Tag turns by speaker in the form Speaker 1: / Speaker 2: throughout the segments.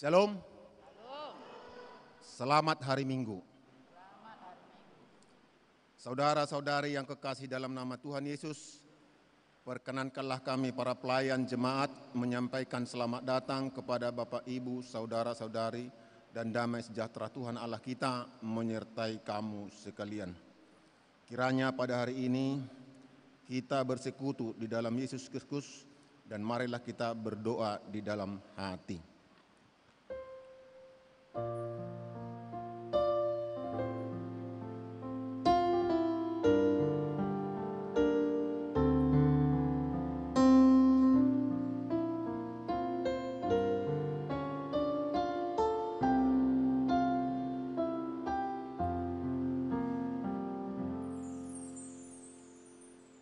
Speaker 1: Shalom. Selamat hari Minggu. Saudara-saudari yang kekasih dalam nama Tuhan Yesus, perkenankanlah kami para pelayan jemaat menyampaikan selamat datang kepada Bapak Ibu, saudara-saudari, dan damai sejahtera Tuhan Allah kita menyertai kamu sekalian. Kiranya pada hari ini kita bersekutu di dalam Yesus Kristus dan marilah kita berdoa di dalam hati.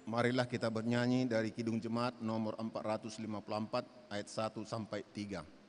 Speaker 1: Marilah kita bernyanyi dari Kidung Jemaat nomor 454 ayat 1 sampai 3.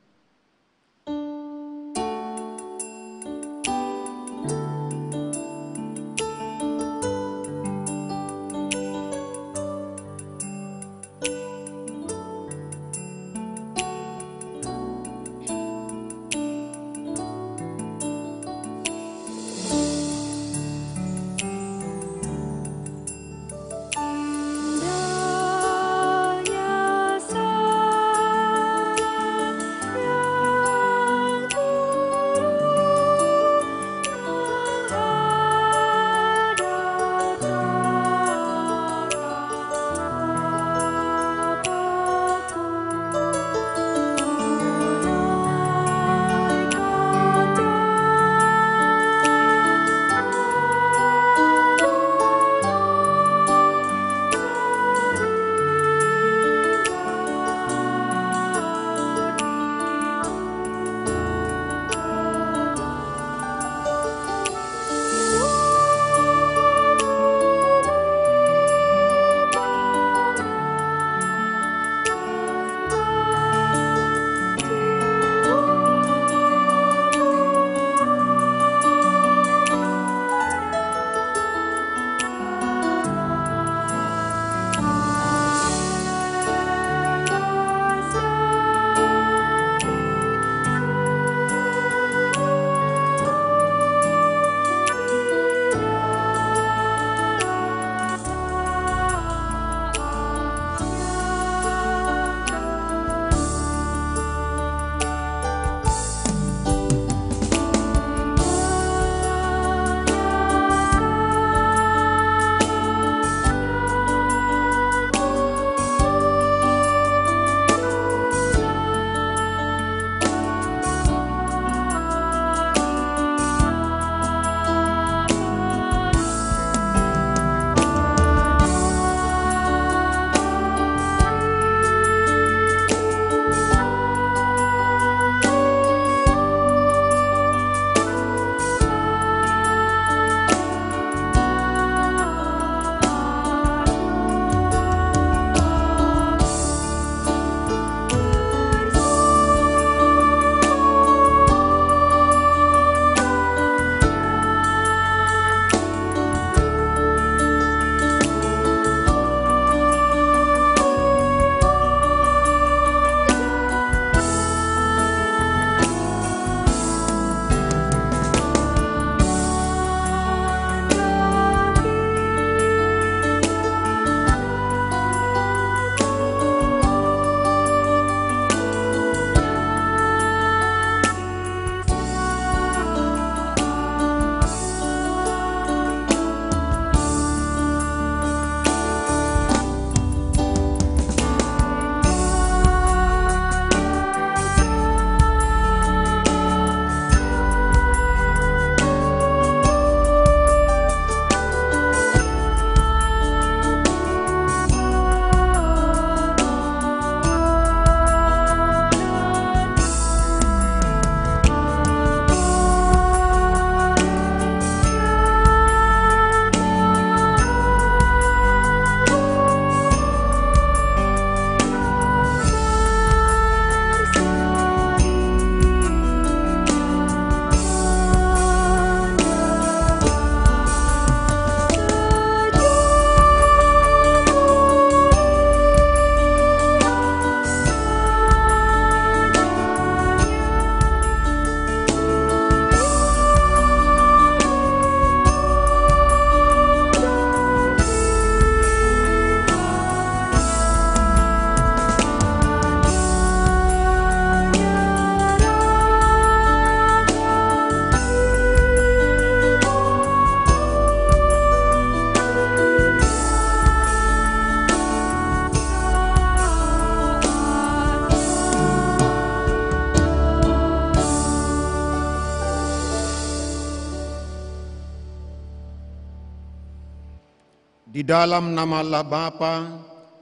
Speaker 1: Di dalam nama Allah Bapa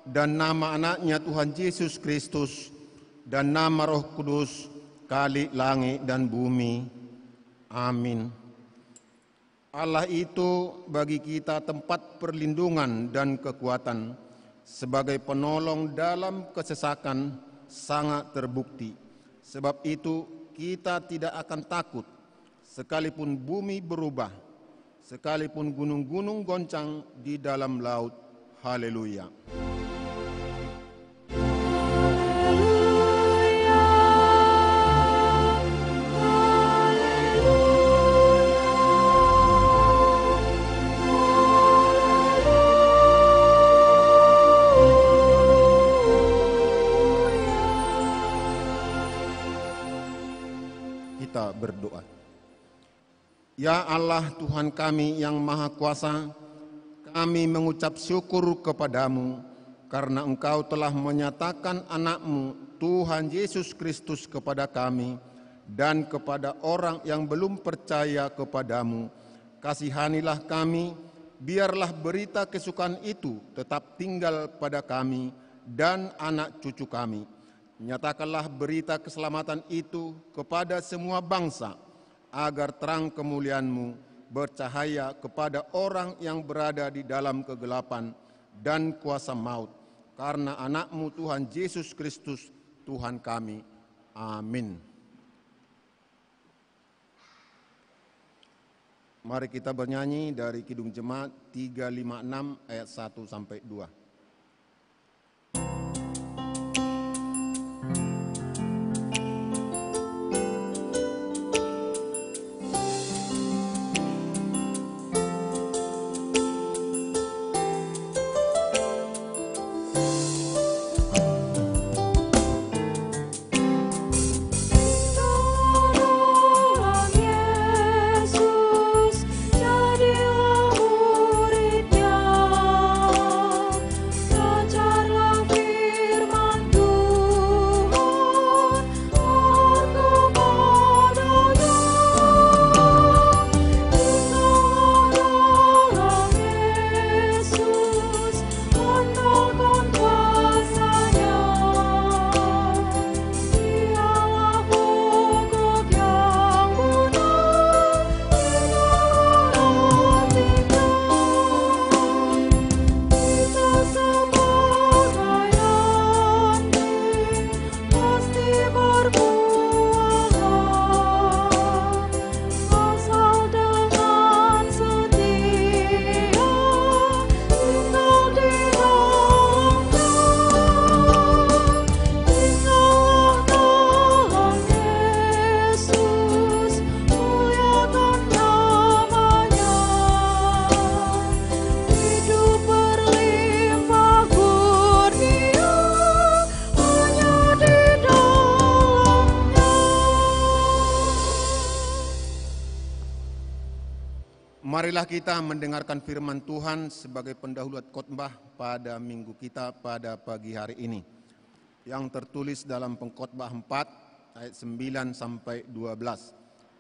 Speaker 1: dan nama anaknya Tuhan Yesus Kristus dan nama Roh Kudus, Khalik langit dan bumi. Amin. Allah itu bagi kita tempat perlindungan dan kekuatan, sebagai penolong dalam kesesakan sangat terbukti. Sebab itu kita tidak akan takut, sekalipun bumi berubah, sekalipun gunung-gunung goncang di dalam laut. Haleluya. Kita berdoa. Ya Allah Tuhan kami yang Maha Kuasa, kami mengucap syukur kepadamu karena Engkau telah menyatakan anak-Mu Tuhan Yesus Kristus kepada kami dan kepada orang yang belum percaya kepadamu. Kasihanilah kami, biarlah berita kesukaan itu tetap tinggal pada kami dan anak cucu kami. Nyatakanlah berita keselamatan itu kepada semua bangsa, agar terang kemuliaan-Mu bercahaya kepada orang yang berada di dalam kegelapan dan kuasa maut, karena anak-Mu Tuhan Yesus Kristus, Tuhan kami. Amin. Mari kita bernyanyi dari Kidung Jemaat 356 ayat 1 sampai 2. Marilah kita mendengarkan firman Tuhan sebagai pendahuluan khotbah pada minggu kita pada pagi hari ini, yang tertulis dalam Pengkhotbah 4 ayat 9 sampai 12.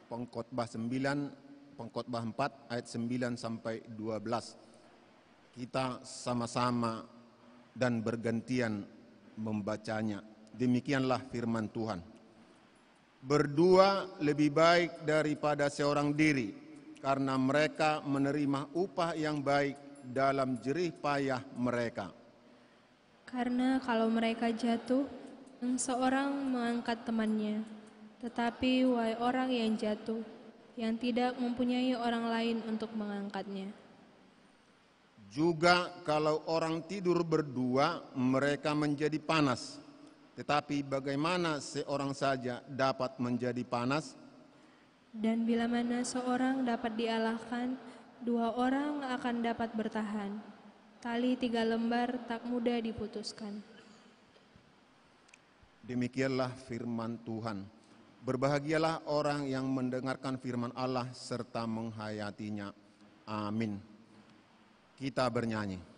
Speaker 1: Pengkhotbah 4 ayat 9 sampai 12. Kita sama-sama dan bergantian membacanya. Demikianlah firman Tuhan. Berdua lebih baik daripada seorang diri, karena mereka menerima upah yang baik dalam jerih payah mereka.
Speaker 2: Karena kalau mereka jatuh, seorang mengangkat temannya. Tetapi wahai orang yang jatuh, yang tidak mempunyai orang lain untuk mengangkatnya.
Speaker 1: Juga kalau orang tidur berdua, mereka menjadi panas. Tetapi bagaimana seorang saja dapat menjadi panas?
Speaker 2: Dan bila mana seorang dapat dialahkan, dua orang akan dapat bertahan. Tali 3 lembar tak mudah diputuskan.
Speaker 1: Demikianlah firman Tuhan. Berbahagialah orang yang mendengarkan firman Allah serta menghayatinya. Amin. Kita bernyanyi.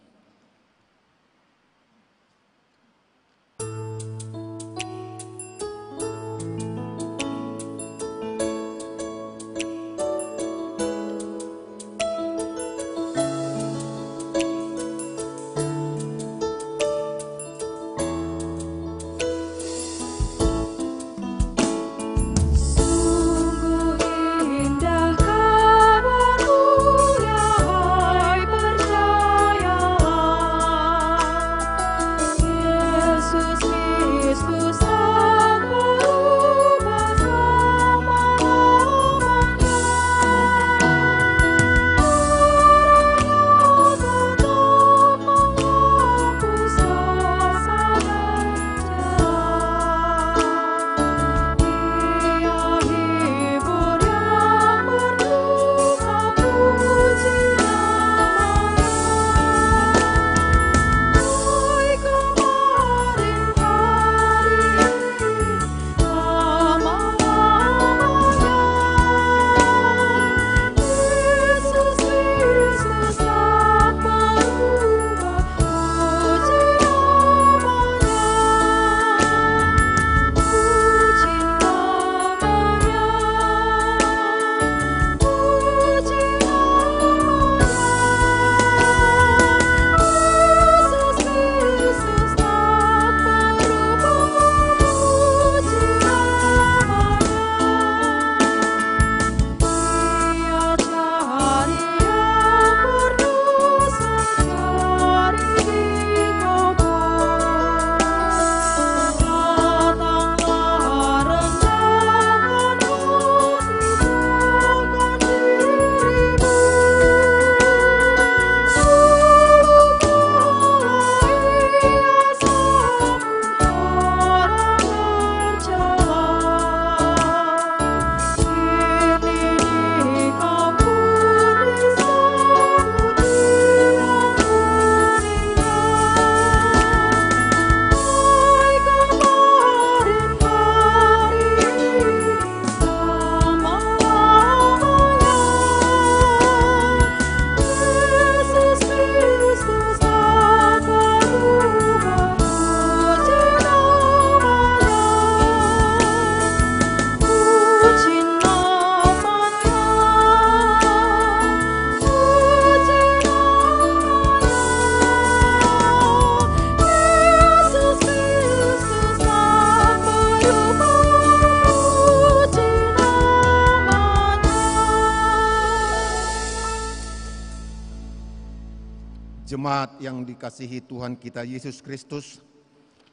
Speaker 1: Jemaat yang dikasihi Tuhan kita Yesus Kristus,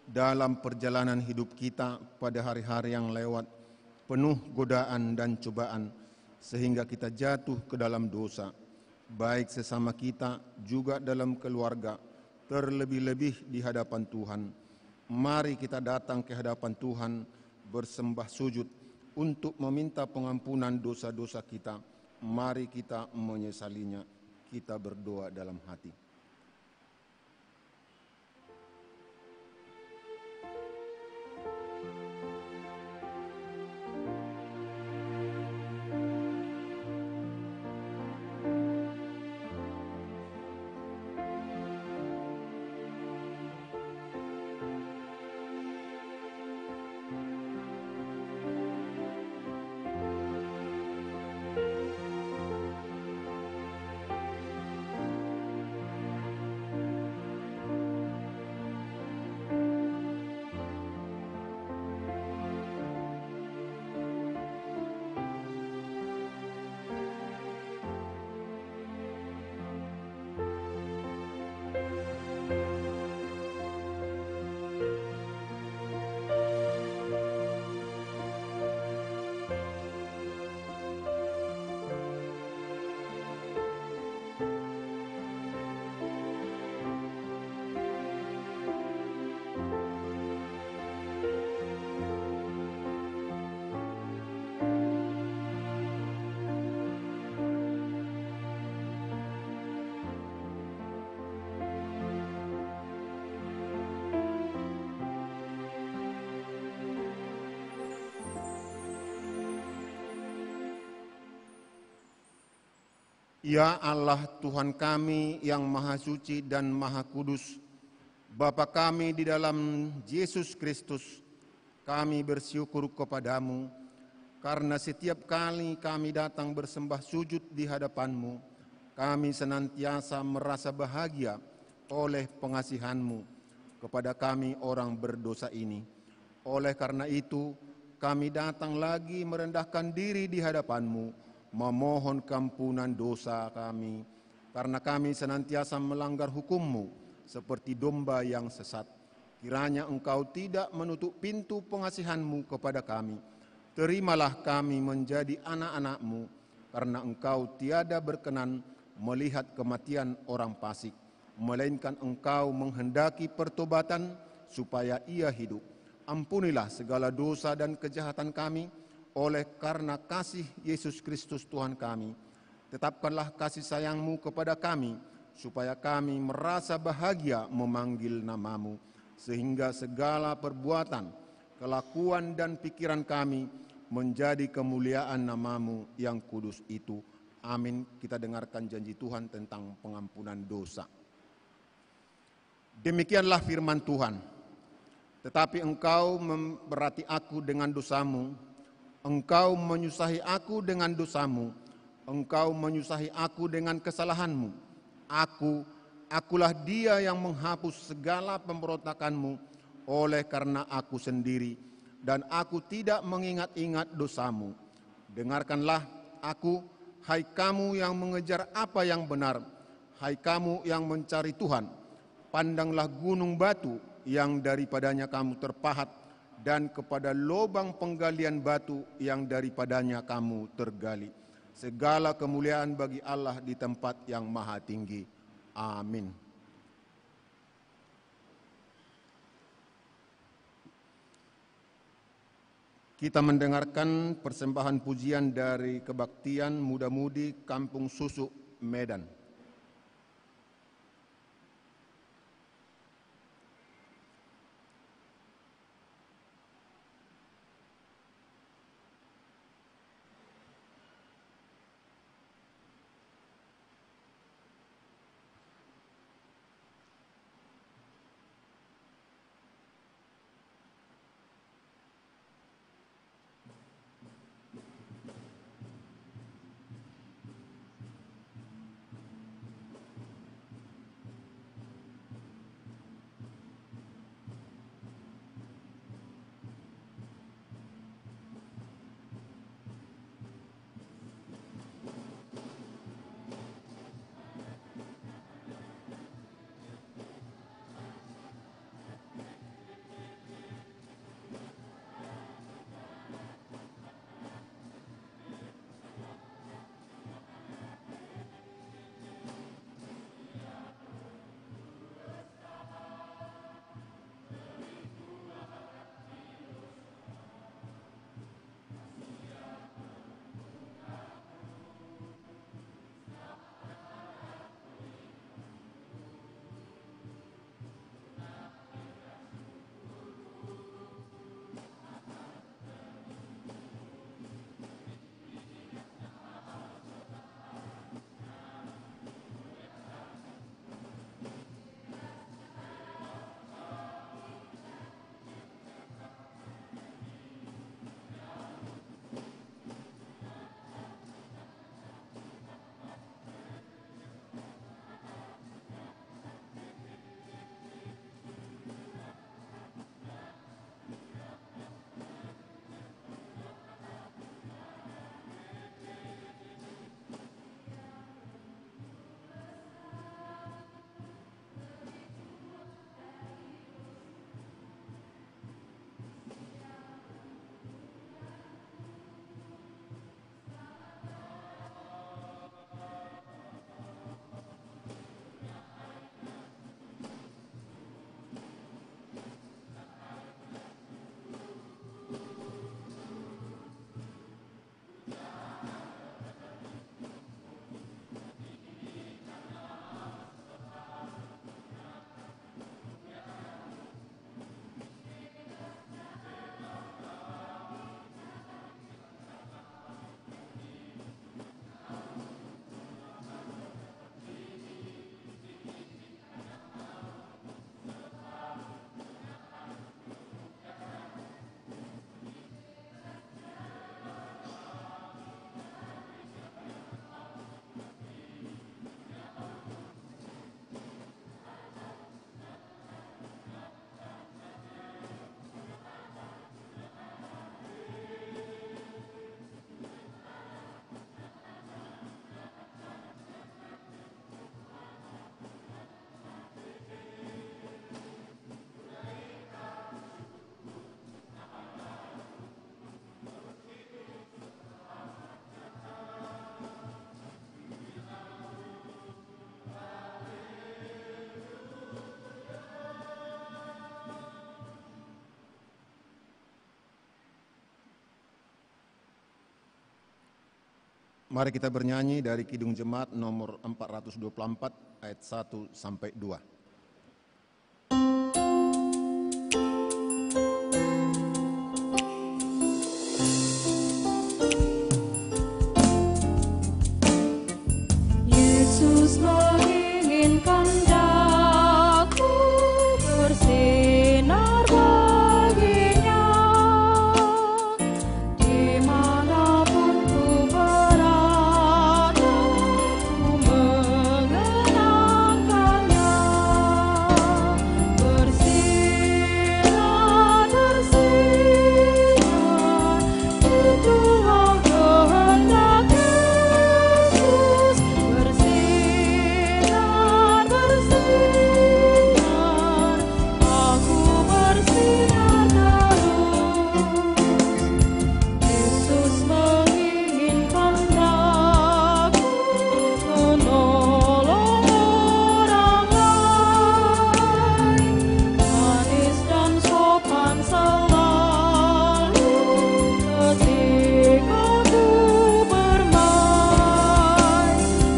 Speaker 1: dalam perjalanan hidup kita pada hari-hari yang lewat penuh godaan dan cobaan sehingga kita jatuh ke dalam dosa, baik sesama kita juga dalam keluarga, terlebih-lebih di hadapan Tuhan. Mari kita datang ke hadapan Tuhan bersembah sujud untuk meminta pengampunan dosa-dosa kita. Mari kita menyesalinya. Kita berdoa dalam hati. Ya Allah Tuhan kami yang Maha Suci dan Maha Kudus, Bapa kami di dalam Yesus Kristus, kami bersyukur kepadamu karena setiap kali kami datang bersembah sujud di hadapan-Mu, kami senantiasa merasa bahagia oleh pengasihan-Mu kepada kami orang berdosa ini. Oleh karena itu, kami datang lagi merendahkan diri di hadapan-Mu, memohon kampunan dosa kami, karena kami senantiasa melanggar hukum-Mu seperti domba yang sesat. Kiranya Engkau tidak menutup pintu pengasihan-Mu kepada kami. Terimalah kami menjadi anak-anak-Mu, karena Engkau tiada berkenan melihat kematian orang fasik, melainkan Engkau menghendaki pertobatan supaya ia hidup. Ampunilah segala dosa dan kejahatan kami, oleh karena kasih Yesus Kristus Tuhan kami. Tetapkanlah kasih sayang-Mu kepada kami, supaya kami merasa bahagia memanggil nama-Mu, sehingga segala perbuatan, kelakuan dan pikiran kami menjadi kemuliaan nama-Mu yang kudus itu. Amin. Kita dengarkan janji Tuhan tentang pengampunan dosa. Demikianlah firman Tuhan. Tetapi engkau memberati aku dengan dosamu, engkau menyusahi aku dengan dosamu, engkau menyusahi aku dengan kesalahanmu. Akulah dia yang menghapus segala pemberontakanmu oleh karena aku sendiri, dan aku tidak mengingat-ingat dosamu. Dengarkanlah aku, hai kamu yang mengejar apa yang benar, hai kamu yang mencari Tuhan. Pandanglah gunung batu yang daripadanya kamu terpahat, dan kepada lubang penggalian batu yang daripadanya kamu tergali. Segala kemuliaan bagi Allah di tempat yang maha tinggi. Amin. Kita mendengarkan persembahan pujian dari Kebaktian Muda-Mudi Kampung Susuk, Medan. Mari kita bernyanyi dari Kidung Jemaat nomor 424 ayat 1 sampai 2.
Speaker 3: Yesus menginginkan daku bersinar baginya, dimanapun ku berada, ku mengenangkannya. Bersinar, bersinar, itulah kehendak Yesus. Bersinar, bersinar, aku bersinar terus. Yesus menginginkan daku menolong orang lain, manis dan sopan selalu ketika ku bermain.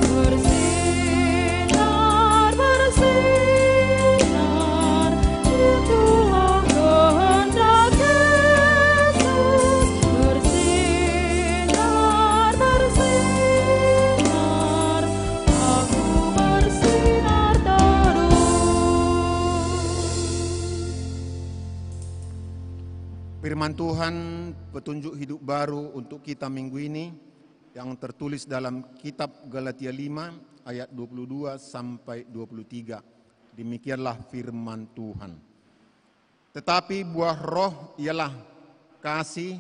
Speaker 3: Bersinar, bersinar, itulah kehendak Yesus. Bersinar, bersinar, aku bersinar terus.
Speaker 1: Firman Tuhan, petunjuk hidup baru untuk kita minggu ini yang tertulis dalam kitab Galatia 5 ayat 22 sampai 23. Demikianlah firman Tuhan. Tetapi buah roh ialah kasih,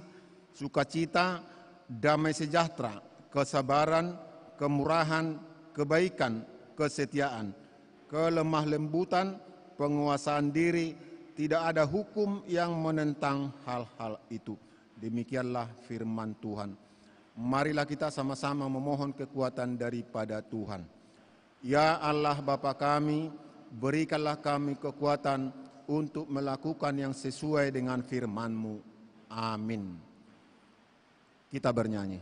Speaker 1: sukacita, damai sejahtera, kesabaran, kemurahan, kebaikan, kesetiaan, kelemah lembutan, penguasaan diri. Tidak ada hukum yang menentang hal-hal itu. Demikianlah firman Tuhan. Marilah kita sama-sama memohon kekuatan daripada Tuhan. Ya Allah Bapa kami, berikanlah kami kekuatan untuk melakukan yang sesuai dengan firman-Mu. Amin. Kita bernyanyi.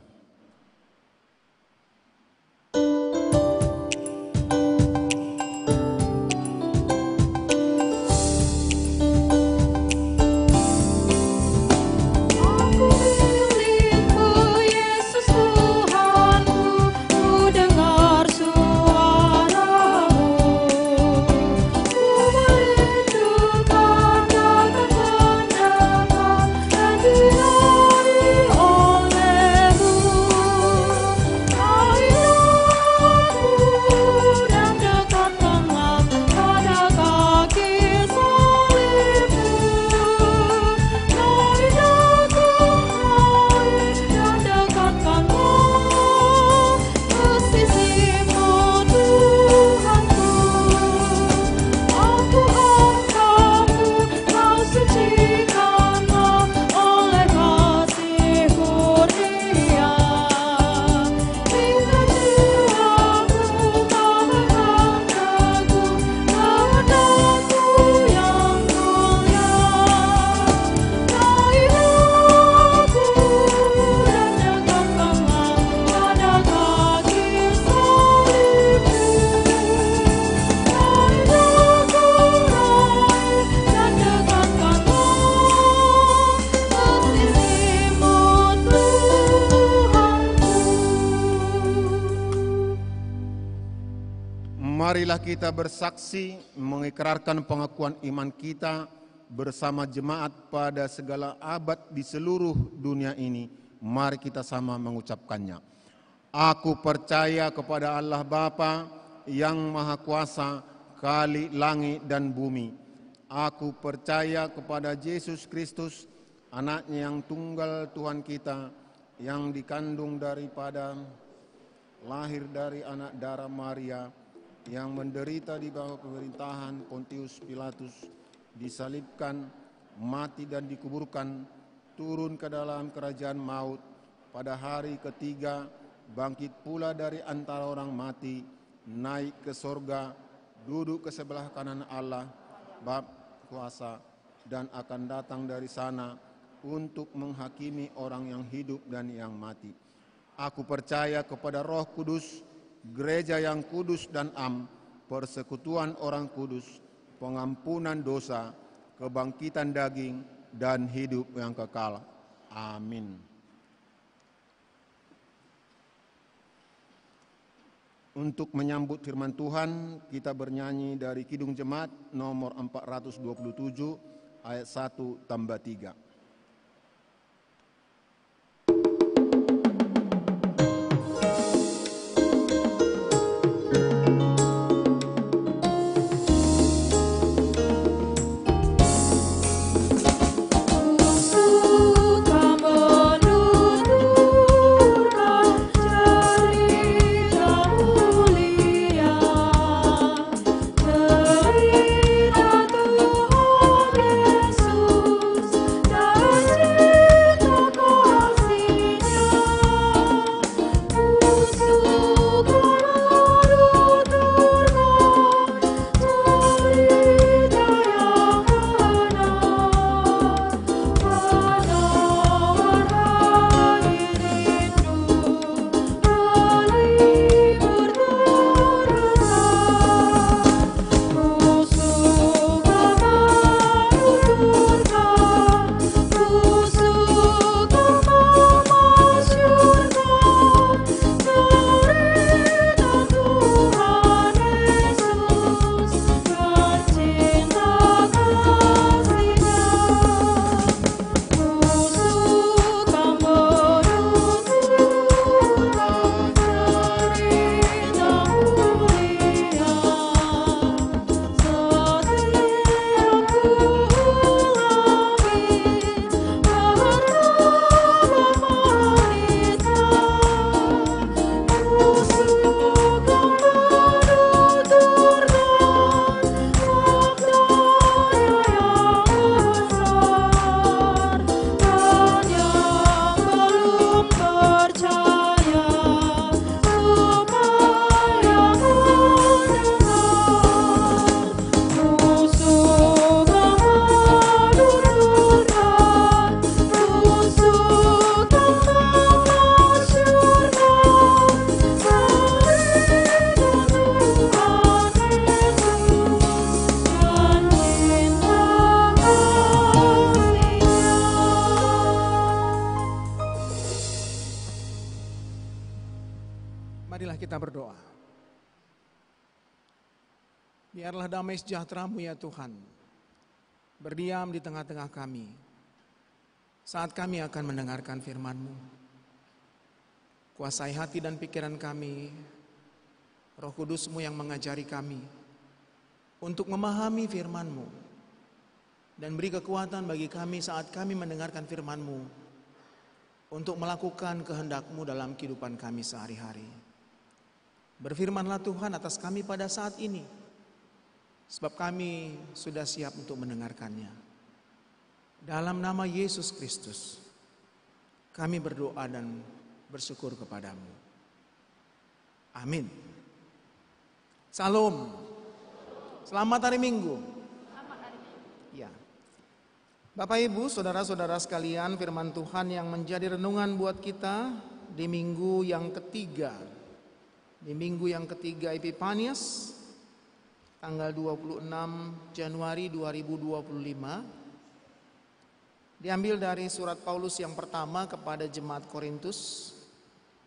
Speaker 3: Aku milikmu, Yesus Tuhanku, ku dengar suara-Mu. Ku merindukan datang-datang dan dilayani oleh-Mu. Raihlah dan dekatkanlah pada kaki salib-Mu. Dan dekatkanlah ke sisi-Mu, Tuhanku. Aku engkau-Mu, Kau sucikanlah oleh kasih kurnia. Hingga jiwaku tak akan ragu kehendak-Mu yang mulia. Raihlah aku dan dekatkanlah pada kaki salib-Mu. Raihlah aku, dan dekatkanlah ke sisi-Mu, Tuhanku.
Speaker 1: Marilah kita bersaksi mengikrarkan pengakuan iman kita bersama jemaat pada segala abad di seluruh dunia ini. Mari kita sama mengucapkannya. Aku percaya kepada Allah Bapa yang Maha Kuasa, Khalik langit dan bumi. Aku percaya kepada Yesus Kristus, anaknya yang tunggal Tuhan kita, yang dikandung daripada, lahir dari anak darah Maria, yang menderita di bawah pemerintahan Pontius Pilatus, disalibkan, mati dan dikuburkan, turun ke dalam kerajaan maut, pada hari ketiga bangkit pula dari antara orang mati, naik ke sorga, duduk ke sebelah kanan Allah, Bapa kuasa, dan akan datang dari sana untuk menghakimi orang yang hidup dan yang mati. Aku percaya kepada Roh Kudus, gereja yang kudus dan am, persekutuan orang kudus, pengampunan dosa, kebangkitan daging, dan hidup yang kekal. Amin. Untuk menyambut firman Tuhan, kita bernyanyi dari Kidung Jemaat nomor 427 ayat 1 tambah 3.
Speaker 4: Marilah kita berdoa. Biarlah damai sejahtera-Mu ya Tuhan berdiam di tengah-tengah kami saat kami akan mendengarkan firman-Mu. Kuasai hati dan pikiran kami, Roh Kudus-Mu yang mengajari kami untuk memahami firman-Mu dan beri kekuatan bagi kami saat kami mendengarkan firman-Mu untuk melakukan kehendak-Mu dalam kehidupan kami sehari-hari. Berfirmanlah Tuhan atas kami pada saat ini, sebab kami sudah siap untuk mendengarkannya. Dalam nama Yesus Kristus, kami berdoa dan bersyukur kepadamu. Amin. Salam. Selamat hari Minggu. Ya. Bapak Ibu, saudara-saudara sekalian, firman Tuhan yang menjadi renungan buat kita di minggu yang ketiga. Di minggu yang ketiga Epifanias, tanggal 26 Januari 2025, diambil dari surat Paulus yang pertama kepada jemaat Korintus,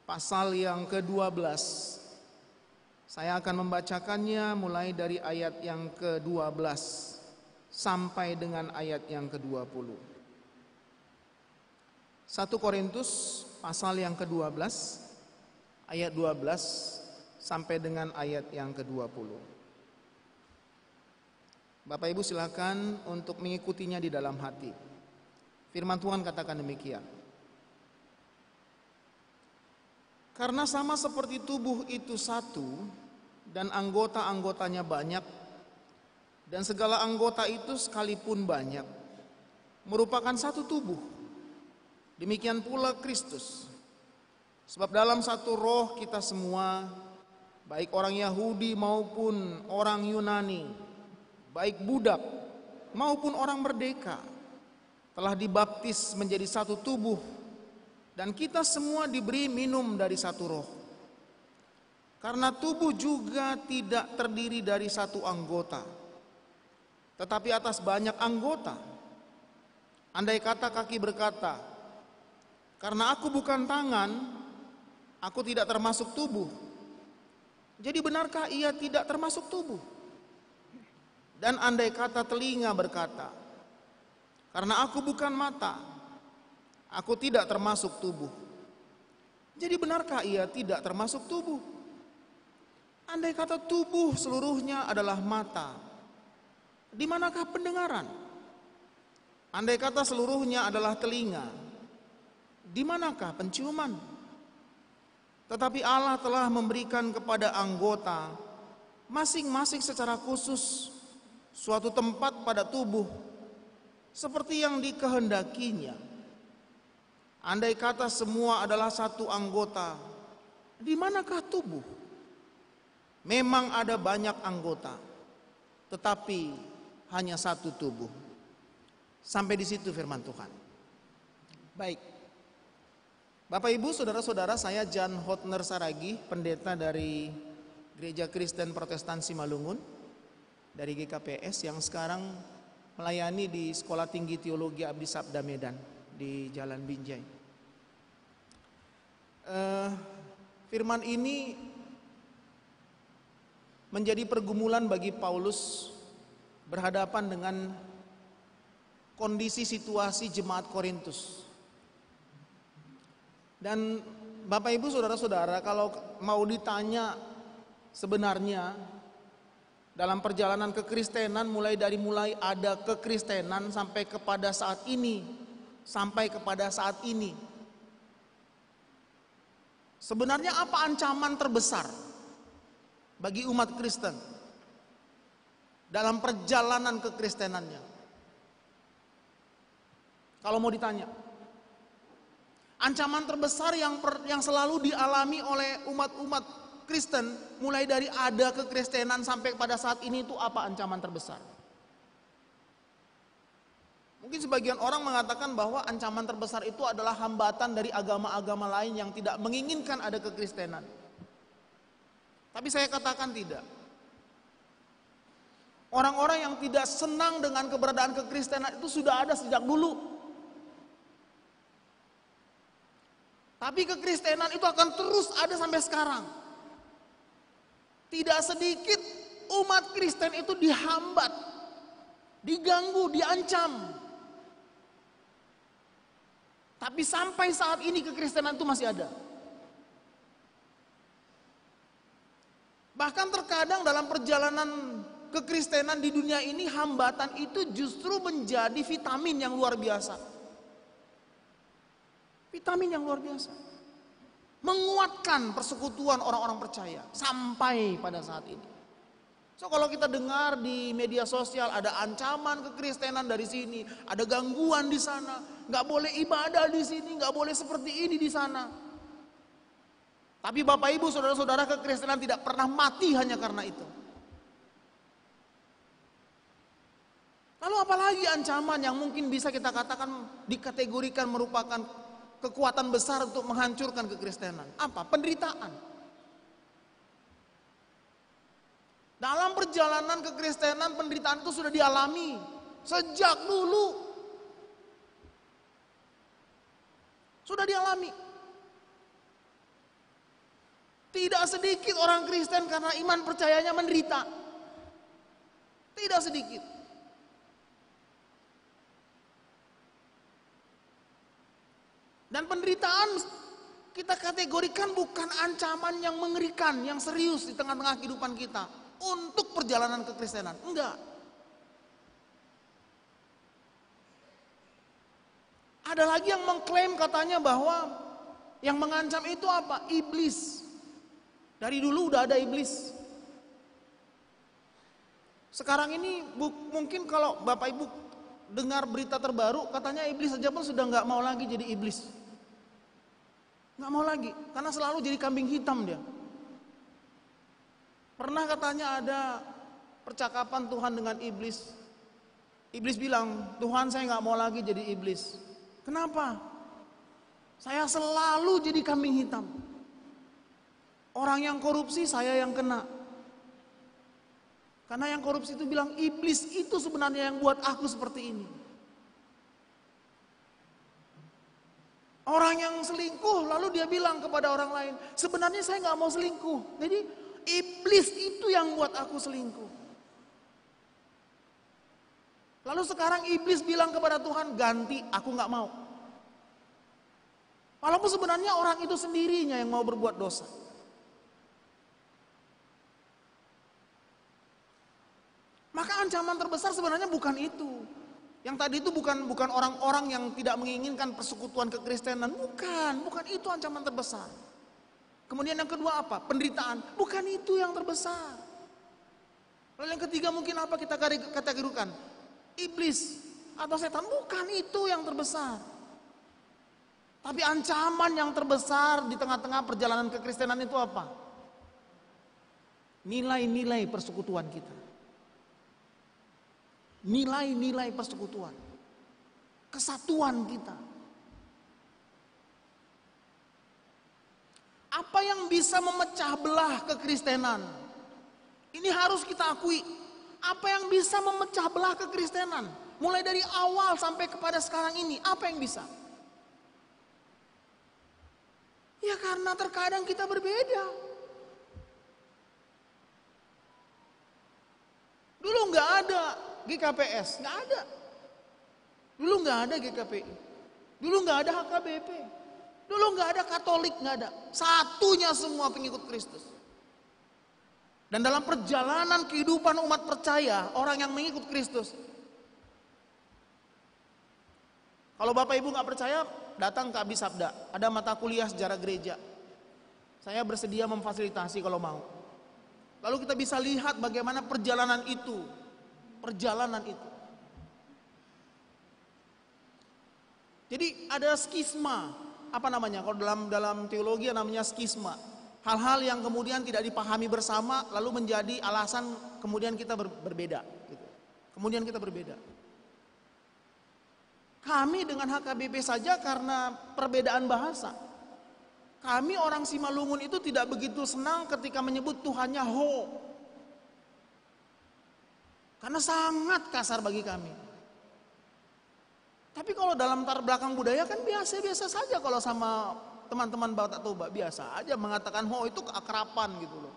Speaker 4: pasal yang ke-12. Saya akan membacakannya mulai dari ayat yang ke-12 sampai dengan ayat yang ke-20. 1 Korintus pasal yang ke-12, ayat 12 sampai dengan ayat yang ke-20. Bapak Ibu silakan untuk mengikutinya di dalam hati. Firman Tuhan katakan demikian. Karena sama seperti tubuh itu satu dan anggota-anggotanya banyak, dan segala anggota itu sekalipun banyak merupakan satu tubuh. Demikian pula Kristus. Sebab dalam satu roh kita semua, baik orang Yahudi maupun orang Yunani, baik budak maupun orang merdeka, telah dibaptis menjadi satu tubuh Dan kita semua diberi minum dari satu roh. Karena tubuh juga tidak terdiri dari satu anggota, tetapi atas banyak anggota. Andai kata kaki berkata, karena aku bukan tangan, aku tidak termasuk tubuh. Jadi benarkah ia tidak termasuk tubuh? Dan andai kata telinga berkata, karena aku bukan mata, aku tidak termasuk tubuh. Jadi benarkah ia tidak termasuk tubuh? Andai kata tubuh seluruhnya adalah mata, di manakah pendengaran? Andai kata seluruhnya adalah telinga, di manakah penciuman? Tetapi Allah telah memberikan kepada anggota masing-masing secara khusus suatu tempat pada tubuh seperti yang dikehendakinya. Andai kata semua adalah satu anggota, di manakah tubuh? Memang ada banyak anggota, tetapi hanya satu tubuh. Sampai di situ firman Tuhan. Baik. Bapak Ibu, saudara-saudara, saya Jan Hotner Saragi, pendeta dari Gereja Kristen Protestan Simalungun dari GKPS yang sekarang melayani di Sekolah Tinggi Teologi Abdi Sabda Medan di Jalan Binjai. Firman ini menjadi pergumulan bagi Paulus berhadapan dengan kondisi situasi jemaat Korintus. Dan Bapak Ibu saudara-saudara, kalau mau ditanya sebenarnya dalam perjalanan kekristenan mulai ada kekristenan sampai kepada saat ini, sebenarnya apa ancaman terbesar bagi umat Kristen dalam perjalanan kekristenannya? Kalau mau ditanya, ancaman terbesar yang selalu dialami oleh umat-umat Kristen mulai dari ada kekristenan sampai pada saat ini itu apa ancaman terbesar? Mungkin sebagian orang mengatakan bahwa ancaman terbesar itu adalah hambatan dari agama-agama lain yang tidak menginginkan ada kekristenan. Tapi saya katakan tidak. Orang-orang yang tidak senang dengan keberadaan kekristenan itu sudah ada sejak dulu. Tapi kekristenan itu akan terus ada sampai sekarang. Tidak sedikit umat Kristen itu dihambat, diganggu, diancam. Tapi sampai saat ini kekristenan itu masih ada. Bahkan terkadang dalam perjalanan kekristenan di dunia ini, hambatan itu justru menjadi vitamin yang luar biasa. Vitamin yang luar biasa. Menguatkan persekutuan orang-orang percaya sampai pada saat ini. So kalau kita dengar di media sosial ada ancaman kekristenan dari sini, ada gangguan di sana, nggak boleh ibadah di sini, nggak boleh seperti ini di sana. Tapi Bapak Ibu saudara-saudara, kekristenan tidak pernah mati hanya karena itu. Lalu apalagi ancaman yang mungkin bisa kita katakan dikategorikan merupakan kekuatan besar untuk menghancurkan kekristenan? Apa? Penderitaan. Dalam perjalanan kekristenan, penderitaan itu sudah dialami sejak dulu. Sudah dialami. Tidak sedikit orang Kristen karena iman percayanya menderita. Tidak sedikit. Dan penderitaan kita kategorikan bukan ancaman yang mengerikan, yang serius di tengah-tengah kehidupan kita untuk perjalanan kekristenan. Enggak. Ada lagi yang mengklaim katanya bahwa yang mengancam itu apa? Iblis. Dari dulu udah ada iblis. Sekarang ini mungkin kalau Bapak Ibu dengar berita terbaru, katanya iblis saja pun sudah nggak mau lagi jadi iblis. Nggak mau lagi, karena selalu jadi kambing hitam dia. Pernah katanya ada percakapan Tuhan dengan iblis. Iblis bilang, Tuhan saya nggak mau lagi jadi iblis. Kenapa? Saya selalu jadi kambing hitam. Orang yang korupsi saya yang kena. Karena yang korupsi itu bilang iblis itu sebenarnya yang buat aku seperti ini. Orang yang selingkuh lalu dia bilang kepada orang lain, sebenarnya saya nggak mau selingkuh. Jadi iblis itu yang buat aku selingkuh. Lalu sekarang iblis bilang kepada Tuhan, ganti, aku nggak mau. Walaupun sebenarnya orang itu sendirinya yang mau berbuat dosa. Maka ancaman terbesar sebenarnya bukan itu. Yang tadi itu bukan orang-orang yang tidak menginginkan persekutuan kekristenan, bukan itu ancaman terbesar. Kemudian yang kedua apa? Penderitaan, bukan itu yang terbesar. Lalu yang ketiga mungkin apa kita kategorikan? Iblis atau setan, bukan itu yang terbesar. Tapi ancaman yang terbesar di tengah-tengah perjalanan kekristenan itu apa? Nilai-nilai persekutuan kita. Nilai-nilai persekutuan, kesatuan kita. Apa yang bisa memecah belah kekristenan? Ini harus kita akui. Apa yang bisa memecah belah kekristenan? Mulai dari awal sampai kepada sekarang ini, apa yang bisa? Ya karena terkadang kita berbeda. Dulu nggak ada GKPS, nggak ada. Dulu nggak ada GKPI. Dulu nggak ada HKBP. Dulu nggak ada Katolik, nggak ada. Satunya semua pengikut Kristus. Dan dalam perjalanan kehidupan umat percaya, orang yang mengikut Kristus. Kalau Bapak Ibu nggak percaya, datang ke Abisabda. Ada mata kuliah sejarah gereja. Saya bersedia memfasilitasi kalau mau. Lalu kita bisa lihat bagaimana perjalanan itu. Jadi ada skisma, apa namanya? Kalau dalam teologi namanya skisma. Hal-hal yang kemudian tidak dipahami bersama, lalu menjadi alasan kemudian kita berbeda. Gitu. Kemudian kita berbeda. Kami dengan HKBP saja karena perbedaan bahasa. Kami orang Simalungun itu tidak begitu senang ketika menyebut Tuhannya Ho. Karena sangat kasar bagi kami. Tapi kalau dalam latar belakang budaya kan biasa-biasa saja kalau sama teman-teman Batak Toba. Biasa aja mengatakan Ho itu keakraban gitu loh.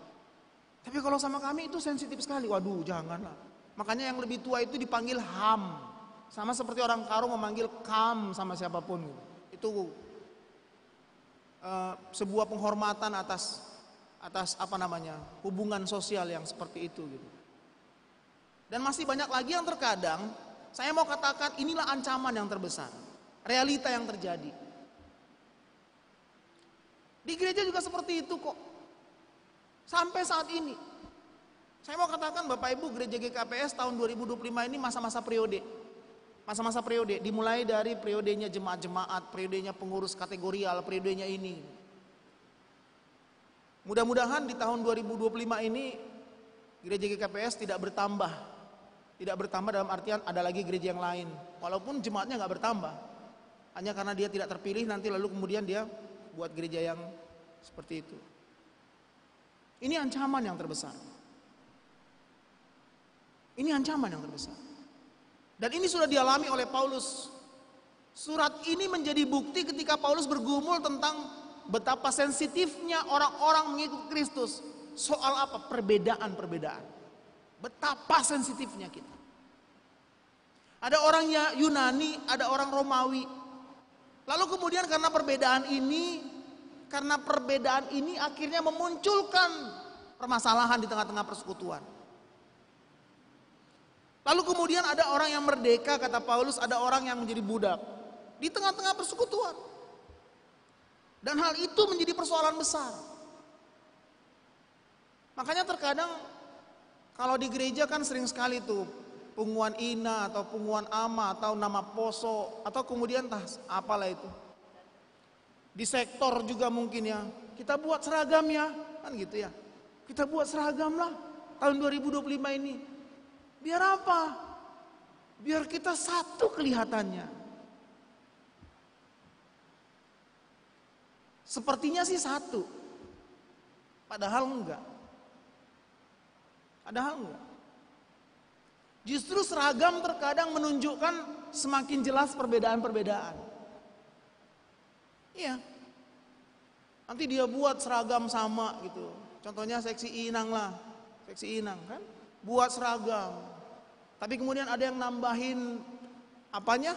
Speaker 4: Tapi kalau sama kami itu sensitif sekali. Waduh janganlah. Makanya yang lebih tua itu dipanggil Ham. Sama seperti orang Karo memanggil Kam sama siapapun. Itu sebuah penghormatan atas apa namanya hubungan sosial yang seperti itu gitu. Dan masih banyak lagi yang terkadang saya mau katakan inilah ancaman yang terbesar, realita yang terjadi. Di gereja juga seperti itu kok. Sampai saat ini. Saya mau katakan Bapak Ibu gereja GKPS tahun 2025 ini masa-masa periode. Masa-masa periode dimulai dari periodenya jemaat-jemaat, periodenya pengurus kategorial, periodenya ini. Mudah-mudahan di tahun 2025 ini gereja GKPS tidak bertambah. Tidak bertambah dalam artian ada lagi gereja yang lain. Walaupun jemaatnya nggak bertambah. Hanya karena dia tidak terpilih nanti lalu kemudian dia buat gereja yang seperti itu. Ini ancaman yang terbesar. Ini ancaman yang terbesar. Dan ini sudah dialami oleh Paulus. Surat ini menjadi bukti ketika Paulus bergumul tentang betapa sensitifnya orang-orang mengikut Kristus. Soal apa? Perbedaan-perbedaan. Betapa sensitifnya kita. Ada orangnya Yunani, ada orang Romawi. Lalu kemudian karena perbedaan ini akhirnya memunculkan permasalahan di tengah-tengah persekutuan. Lalu kemudian ada orang yang merdeka, kata Paulus, ada orang yang menjadi budak. Di tengah-tengah persekutuan. Dan hal itu menjadi persoalan besar. Makanya terkadang kalau di gereja kan sering sekali tuh punguan ina atau punguan ama atau nama poso atau kemudian apalah itu. Di sektor juga mungkin ya. Kita buat seragam ya, kan gitu ya. Kita buat seragam lah tahun 2025 ini. Biar apa? Biar kita satu kelihatannya. Sepertinya sih satu, padahal enggak. Padahal enggak. Justru seragam terkadang menunjukkan semakin jelas perbedaan-perbedaan. Iya. Nanti dia buat seragam sama gitu. Contohnya seksi Inang lah. Seksi Inang kan. Buat seragam. Tapi kemudian ada yang nambahin apanya?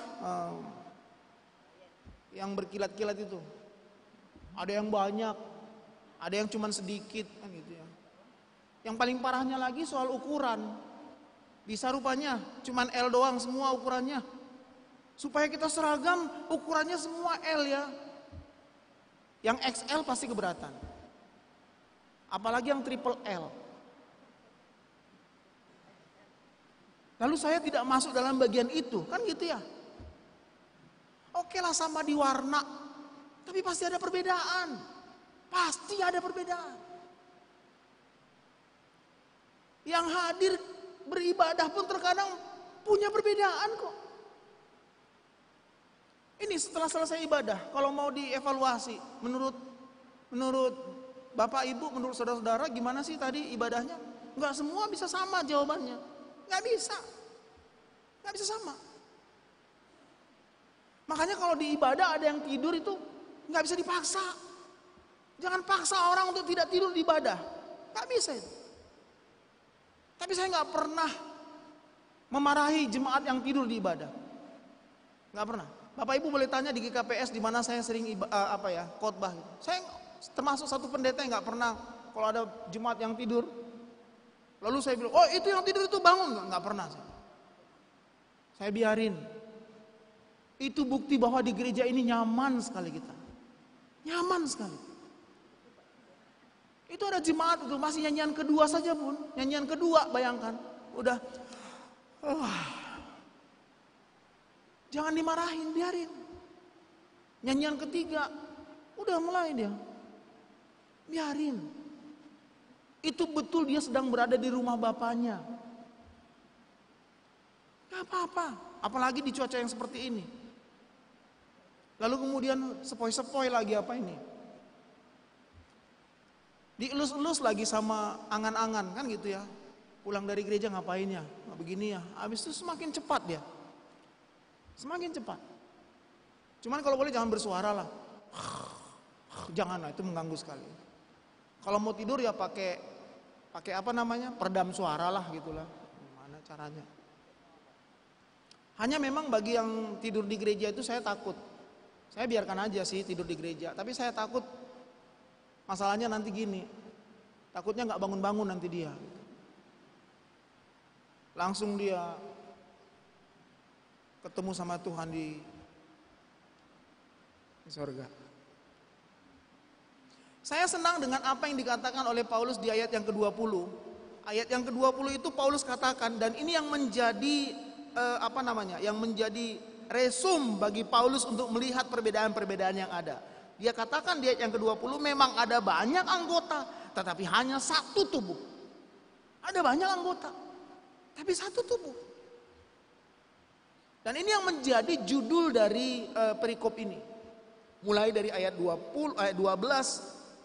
Speaker 4: Yang berkilat-kilat itu. Ada yang banyak. Ada yang cuman sedikit kan gitu ya. Yang paling parahnya lagi soal ukuran. Bisa rupanya cuman L doang semua ukurannya. Supaya kita seragam ukurannya semua L ya. Yang XL pasti keberatan. Apalagi yang triple L. Lalu saya tidak masuk dalam bagian itu, kan gitu ya. Oke lah sama di warna, tapi pasti ada perbedaan. Pasti ada perbedaan. Yang hadir beribadah pun terkadang punya perbedaan kok. Ini setelah selesai ibadah, kalau mau dievaluasi, menurut Bapak Ibu, menurut saudara-saudara, gimana sih tadi ibadahnya? Enggak semua bisa sama jawabannya. Enggak bisa. Enggak bisa sama. Makanya kalau di ibadah ada yang tidur itu enggak bisa dipaksa. Jangan paksa orang untuk tidak tidur di ibadah. Enggak bisa itu. Tapi saya enggak pernah memarahi jemaat yang tidur di ibadah. Enggak pernah. Bapak Ibu boleh tanya di GKPS di mana saya sering khotbah. Saya termasuk satu pendeta yang nggak pernah kalau ada jemaat yang tidur, lalu saya bilang, oh itu yang tidur itu bangun, nggak pernah. Saya biarin. Itu bukti bahwa di gereja ini nyaman sekali kita, nyaman sekali. Itu ada jemaat itu masih nyanyian kedua saja pun, nyanyian kedua bayangkan, udah. Jangan dimarahin, biarin. Nyanyian ketiga, udah mulai dia. Biarin. Itu betul dia sedang berada di rumah bapaknya. Gak apa-apa, apalagi di cuaca yang seperti ini. Lalu kemudian sepoi-sepoi lagi apa ini? Dielus-elus lagi sama angan-angan, kan gitu ya. Pulang dari gereja ngapain ya? Nggak begini ya. Habis itu semakin cepat dia. Semakin cepat. Cuman kalau boleh jangan bersuara lah. Jangan lah, itu mengganggu sekali. Kalau mau tidur ya pakai apa namanya? Peredam suara lah gitulah. Gimana caranya? Hanya memang bagi yang tidur di gereja itu saya takut. Saya biarkan aja sih tidur di gereja, tapi saya takut masalahnya nanti gini. Takutnya nggak bangun-bangun nanti dia. Langsung dia ketemu sama Tuhan di surga. Saya senang dengan apa yang dikatakan oleh Paulus di ayat yang ke-20. Ayat yang ke-20 itu Paulus katakan, dan ini yang menjadi yang menjadi resum bagi Paulus untuk melihat perbedaan-perbedaan yang ada. Dia katakan di ayat yang ke-20, memang ada banyak anggota, tetapi hanya satu tubuh. Ada banyak anggota, tapi satu tubuh. Dan ini yang menjadi judul dari perikop ini. Mulai dari ayat 12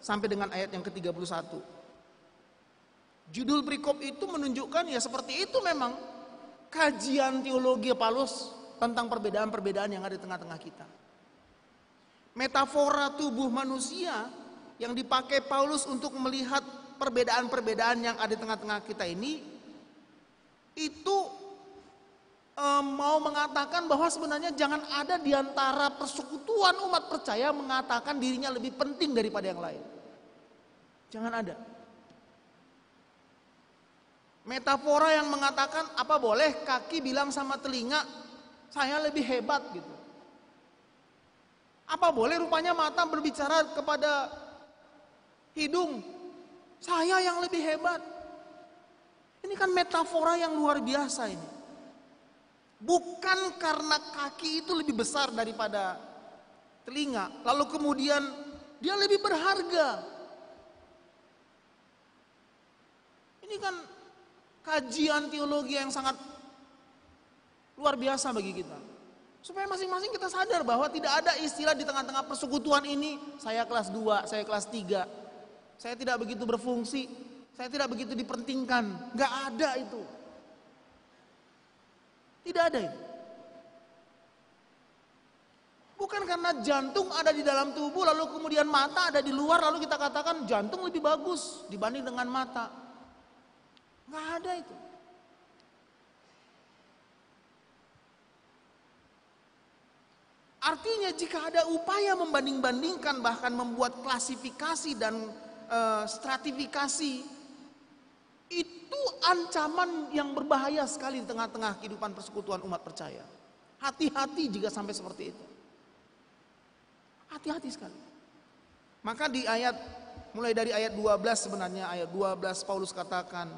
Speaker 4: sampai dengan ayat yang ke-31. Judul perikop itu menunjukkan ya seperti itu memang kajian teologi Paulus tentang perbedaan-perbedaan yang ada di tengah-tengah kita. Metafora tubuh manusia yang dipakai Paulus untuk melihat perbedaan-perbedaan yang ada di tengah-tengah kita ini itu mau mengatakan bahwa sebenarnya jangan ada di antara persekutuan umat percaya mengatakan dirinya lebih penting daripada yang lain. Jangan ada. Metafora yang mengatakan apa boleh kaki bilang sama telinga saya lebih hebat gitu. Apa boleh rupanya mata berbicara kepada hidung saya yang lebih hebat. Ini kan metafora yang luar biasa ini. Bukan karena kaki itu lebih besar daripada telinga, lalu kemudian dia lebih berharga. Ini kan kajian teologi yang sangat luar biasa bagi kita. Supaya masing-masing kita sadar bahwa tidak ada istilah di tengah-tengah persekutuan ini, saya kelas 2, saya kelas 3. Saya tidak begitu berfungsi, saya tidak begitu dipentingkan. Gak ada itu. Tidak ada itu. Bukan karena jantung ada di dalam tubuh lalu kemudian mata ada di luar lalu kita katakan jantung lebih bagus dibanding dengan mata. Gak ada itu. Artinya jika ada upaya membanding-bandingkan bahkan membuat klasifikasi dan stratifikasi, itu ancaman yang berbahaya sekali di tengah-tengah kehidupan persekutuan umat percaya. Hati-hati jika sampai seperti itu. Hati-hati sekali. Maka di mulai dari ayat 12 sebenarnya, ayat 12 Paulus katakan,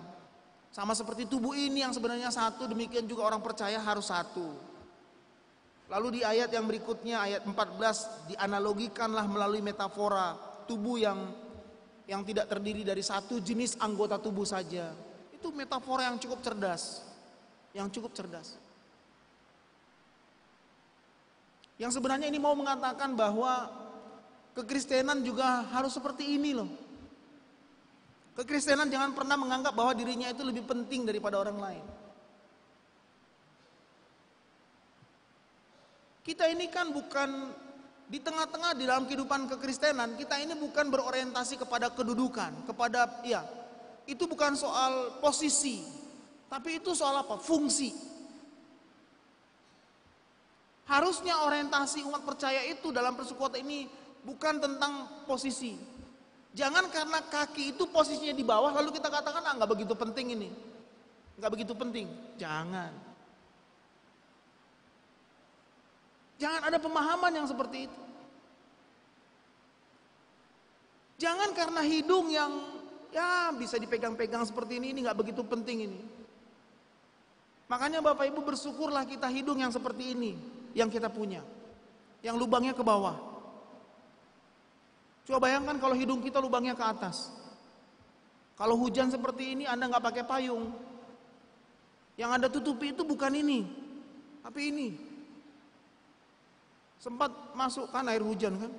Speaker 4: sama seperti tubuh ini yang sebenarnya satu, demikian juga orang percaya harus satu. Lalu di ayat yang berikutnya, ayat 14, dianalogikanlah melalui metafora tubuh yang tidak terdiri dari satu jenis anggota tubuh saja. Itu metafora yang cukup cerdas. Yang cukup cerdas. Yang sebenarnya ini mau mengatakan bahwa kekristenan juga harus seperti ini loh. Kekristenan jangan pernah menganggap bahwa dirinya itu lebih penting daripada orang lain. Kita ini kan bukan di tengah-tengah di dalam kehidupan kekristenan, kita ini bukan berorientasi kepada kedudukan, kepada itu bukan soal posisi, tapi itu soal apa? Fungsi. Harusnya orientasi umat percaya itu dalam persekutuan ini bukan tentang posisi. Jangan karena kaki itu posisinya di bawah lalu kita katakan nggak begitu penting ini, nggak begitu penting. Jangan. Jangan ada pemahaman yang seperti itu. Jangan karena hidung yang bisa dipegang-pegang seperti ini nggak begitu penting ini. Makanya Bapak Ibu bersyukurlah kita hidung yang seperti ini yang kita punya, yang lubangnya ke bawah. Coba bayangkan kalau hidung kita lubangnya ke atas. Kalau hujan seperti ini Anda nggak pakai payung, yang Anda tutupi itu bukan ini, tapi ini. Sempat masuk kan air hujan kan.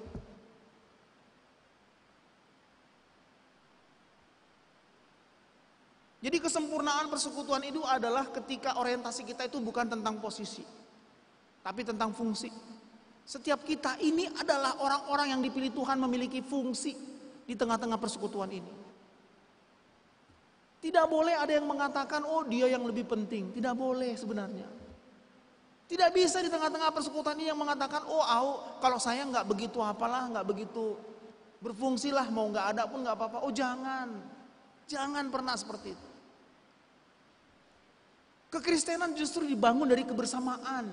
Speaker 4: Jadi kesempurnaan persekutuan itu adalah ketika orientasi kita itu bukan tentang posisi, tapi tentang fungsi. Setiap kita ini adalah orang-orang yang dipilih Tuhan memiliki fungsi di tengah-tengah persekutuan ini. Tidak boleh ada yang mengatakan, oh dia yang lebih penting. Tidak boleh sebenarnya. Tidak bisa di tengah-tengah persekutuan ini yang mengatakan, kalau saya nggak begitu apalah, nggak begitu berfungsilah, mau nggak ada pun nggak apa-apa. Oh jangan pernah seperti itu. Kekristenan justru dibangun dari kebersamaan,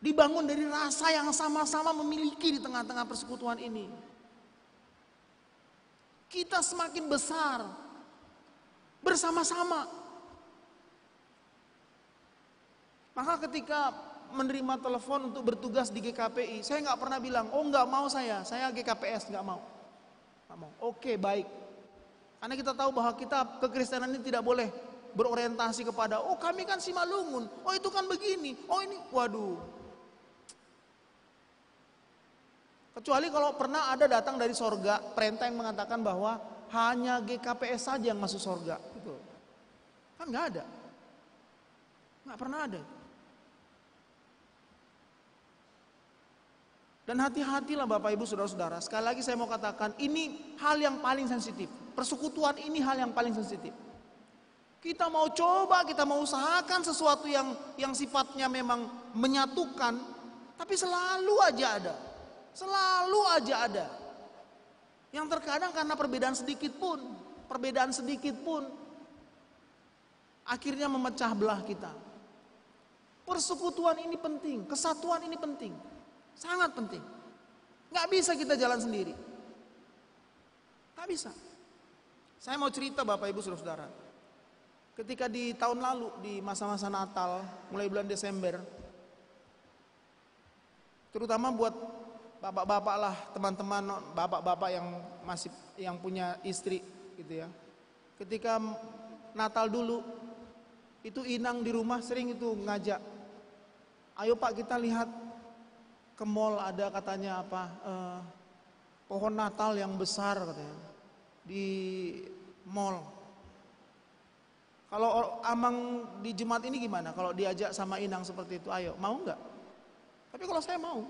Speaker 4: dibangun dari rasa yang sama-sama memiliki di tengah-tengah persekutuan ini. Kita semakin besar bersama-sama. Maka ketika menerima telepon untuk bertugas di GKPI, saya nggak pernah bilang, oh nggak mau saya GKPS nggak mau. Oke baik, karena kita tahu bahwa kita kekristenan ini tidak boleh berorientasi kepada, oh kami kan Simalungun, oh itu kan begini, oh ini, waduh. Kecuali kalau pernah ada datang dari sorga perintah yang mengatakan bahwa hanya GKPS saja yang masuk sorga, gitu. Kan nggak ada, nggak pernah ada. Dan hati-hatilah Bapak Ibu Saudara-saudara. Sekali lagi saya mau katakan, ini hal yang paling sensitif. Persekutuan ini hal yang paling sensitif. Kita mau coba, kita mau usahakan sesuatu yang sifatnya memang menyatukan, tapi selalu aja ada. Selalu aja ada. Yang terkadang karena perbedaan sedikit pun akhirnya memecah belah kita. Persekutuan ini penting, kesatuan ini penting. Sangat penting. Gak bisa kita jalan sendiri. Gak bisa. Saya mau cerita Bapak Ibu Saudara-saudara. Ketika di tahun lalu, di masa-masa Natal, mulai bulan Desember, terutama buat bapak-bapak lah, teman-teman bapak-bapak yang punya istri gitu ya. Ketika Natal dulu, itu Inang di rumah sering itu ngajak, Ayo Pak, kita lihat ke mall, ada katanya apa, pohon Natal yang besar katanya di mall. Kalau Amang di jemaat ini gimana? Kalau diajak sama Inang seperti itu, ayo, mau nggak? Tapi kalau saya mau,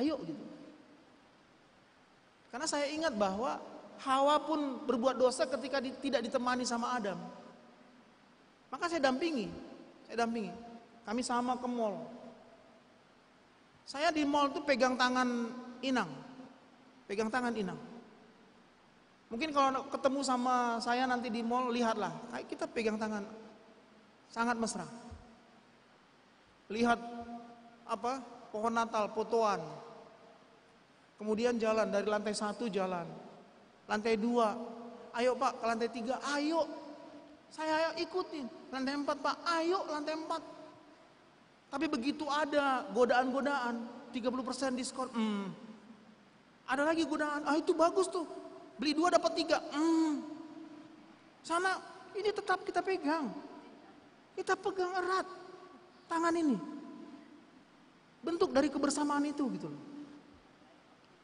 Speaker 4: ayo gitu. Karena saya ingat bahwa Hawa pun berbuat dosa ketika tidak ditemani sama Adam. Maka saya dampingi. Kami sama ke mall. Saya di mall tuh pegang tangan Inang. Mungkin kalau ketemu sama saya nanti di mall, lihatlah, kayak kita pegang tangan, sangat mesra. Lihat apa, pohon Natal, fotoan. Kemudian jalan dari lantai 1 jalan, lantai 2, ayo Pak ke lantai 3, ayo, saya ikutin. Lantai 4 Pak, ayo lantai 4. Tapi begitu ada godaan-godaan, 30% diskon, ada lagi godaan, itu bagus tuh. Beli 2 dapat 3. Sana ini tetap kita pegang. Kita pegang erat tangan ini. Bentuk dari kebersamaan itu gitu loh.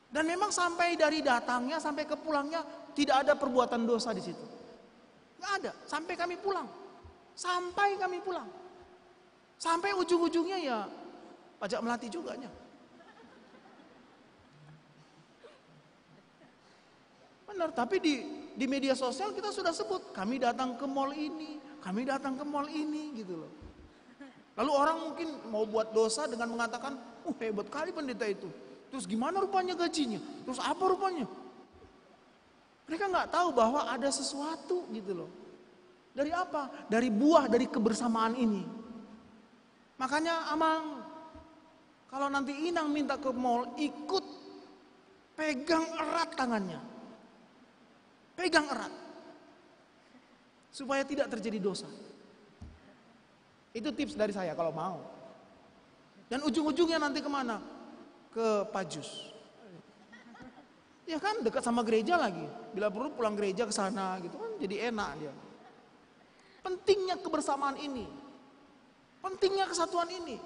Speaker 4: Dan memang sampai dari datangnya sampai ke pulangnya tidak ada perbuatan dosa di situ. Enggak ada, sampai kami pulang. Sampai ujung-ujungnya ya pajak melati juga nya. Benar, tapi di media sosial kita sudah sebut, kami datang ke mall ini gitu loh. Lalu orang mungkin mau buat dosa dengan mengatakan, hebat kali pendeta itu. Terus gimana rupanya gajinya? Terus apa rupanya? Mereka nggak tahu bahwa ada sesuatu gitu loh. Dari apa? Dari buah dari kebersamaan ini. Makanya Amang, kalau nanti Inang minta ke mall, ikut pegang erat tangannya. Pegang erat supaya tidak terjadi dosa. Itu tips dari saya kalau mau. Dan ujung-ujungnya nanti kemana? Ke Pajus. Ya kan dekat sama gereja lagi. Bila perlu pulang gereja ke sana gitu kan, jadi enak dia. Pentingnya kebersamaan ini. Pentingnya kesatuan ini.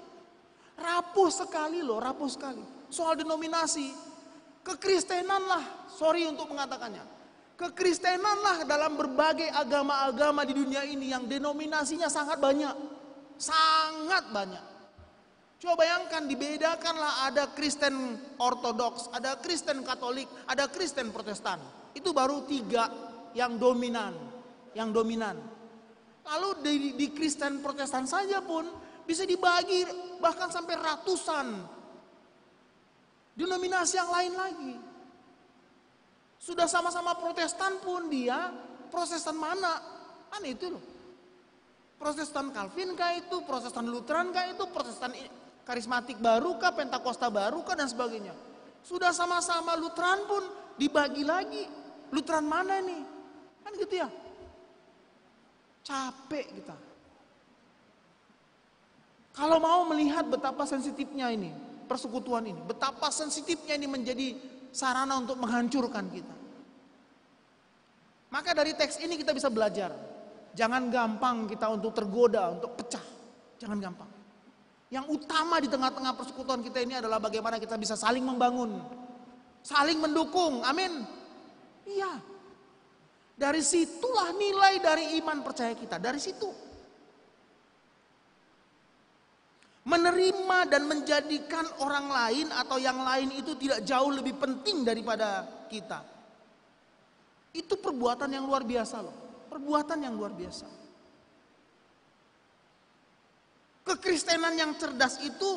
Speaker 4: Rapuh sekali loh, rapuh sekali. Soal denominasi, kekristenan lah, sorry untuk mengatakannya. Kekristenanlah dalam berbagai agama-agama di dunia ini yang denominasinya sangat banyak. Sangat banyak. Coba bayangkan, dibedakanlah, ada Kristen Ortodoks, ada Kristen Katolik, ada Kristen Protestan. Itu baru 3 yang dominan. Lalu di Kristen Protestan saja pun bisa dibagi bahkan sampai ratusan denominasi yang lain lagi. Sudah sama-sama Protestan pun dia Protestan mana? Kan itu loh. Protestan Calvin kah itu, Protestan Lutheran kah itu, Protestan Karismatik baru kah, Pentakosta baru kah dan sebagainya. Sudah sama-sama Lutheran pun dibagi lagi. Lutheran mana nih? Kan gitu ya. Capek kita. Kalau mau melihat betapa sensitifnya ini, persekutuan ini, betapa sensitifnya ini menjadi sarana untuk menghancurkan kita. Maka dari teks ini kita bisa belajar. Jangan gampang kita untuk tergoda, untuk pecah. Jangan gampang. Yang utama di tengah-tengah persekutuan kita ini adalah bagaimana kita bisa saling membangun. Saling mendukung, amin. Iya. Dari situlah nilai dari iman percaya kita, dari situ. Menerima dan menjadikan orang lain atau yang lain itu tidak jauh lebih penting daripada kita. Itu perbuatan yang luar biasa loh. Perbuatan yang luar biasa. Kekristenan yang cerdas itu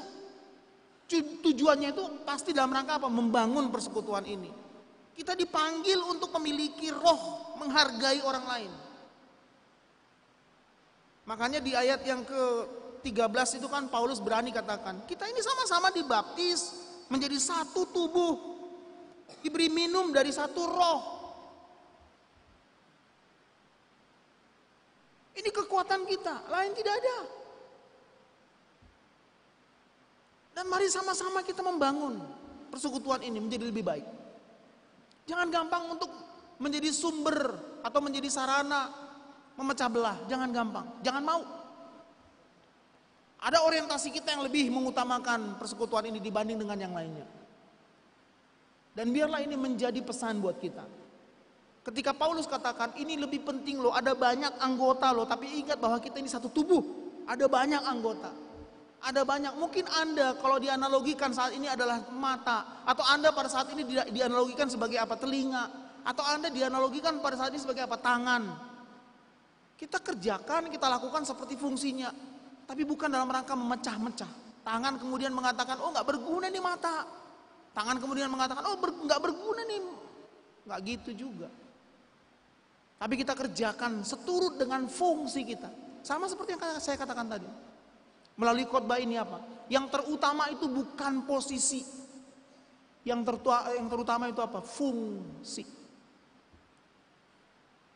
Speaker 4: tujuannya itu pasti dalam rangka apa? Membangun persekutuan ini. Kita dipanggil untuk memiliki roh menghargai orang lain. Makanya di ayat yang ke-13 itu kan Paulus berani katakan, kita ini sama-sama dibaptis menjadi satu tubuh, diberi minum dari satu roh. Ini kekuatan kita, lain tidak ada. Dan mari sama-sama kita membangun persekutuan ini menjadi lebih baik. Jangan gampang untuk menjadi sumber atau menjadi sarana memecah belah. Jangan gampang, jangan mau. Ada orientasi kita yang lebih mengutamakan persekutuan ini dibanding dengan yang lainnya. Dan biarlah ini menjadi pesan buat kita. Ketika Paulus katakan ini lebih penting loh, ada banyak anggota loh, tapi ingat bahwa kita ini satu tubuh. Ada banyak anggota. Ada banyak, mungkin Anda kalau dianalogikan saat ini adalah mata, atau Anda pada saat ini dianalogikan sebagai apa? Telinga, atau Anda dianalogikan pada saat ini sebagai apa? Tangan. Kita kerjakan, kita lakukan seperti fungsinya, tapi bukan dalam rangka memecah-mecah. Tangan kemudian mengatakan, oh nggak berguna nih mata. Tangan kemudian mengatakan, oh nggak berguna nih. Nggak gitu juga. Tapi kita kerjakan seturut dengan fungsi kita. Sama seperti yang saya katakan tadi. Melalui khotbah ini apa? Yang terutama itu bukan posisi. Yang terutama itu apa? Fungsi.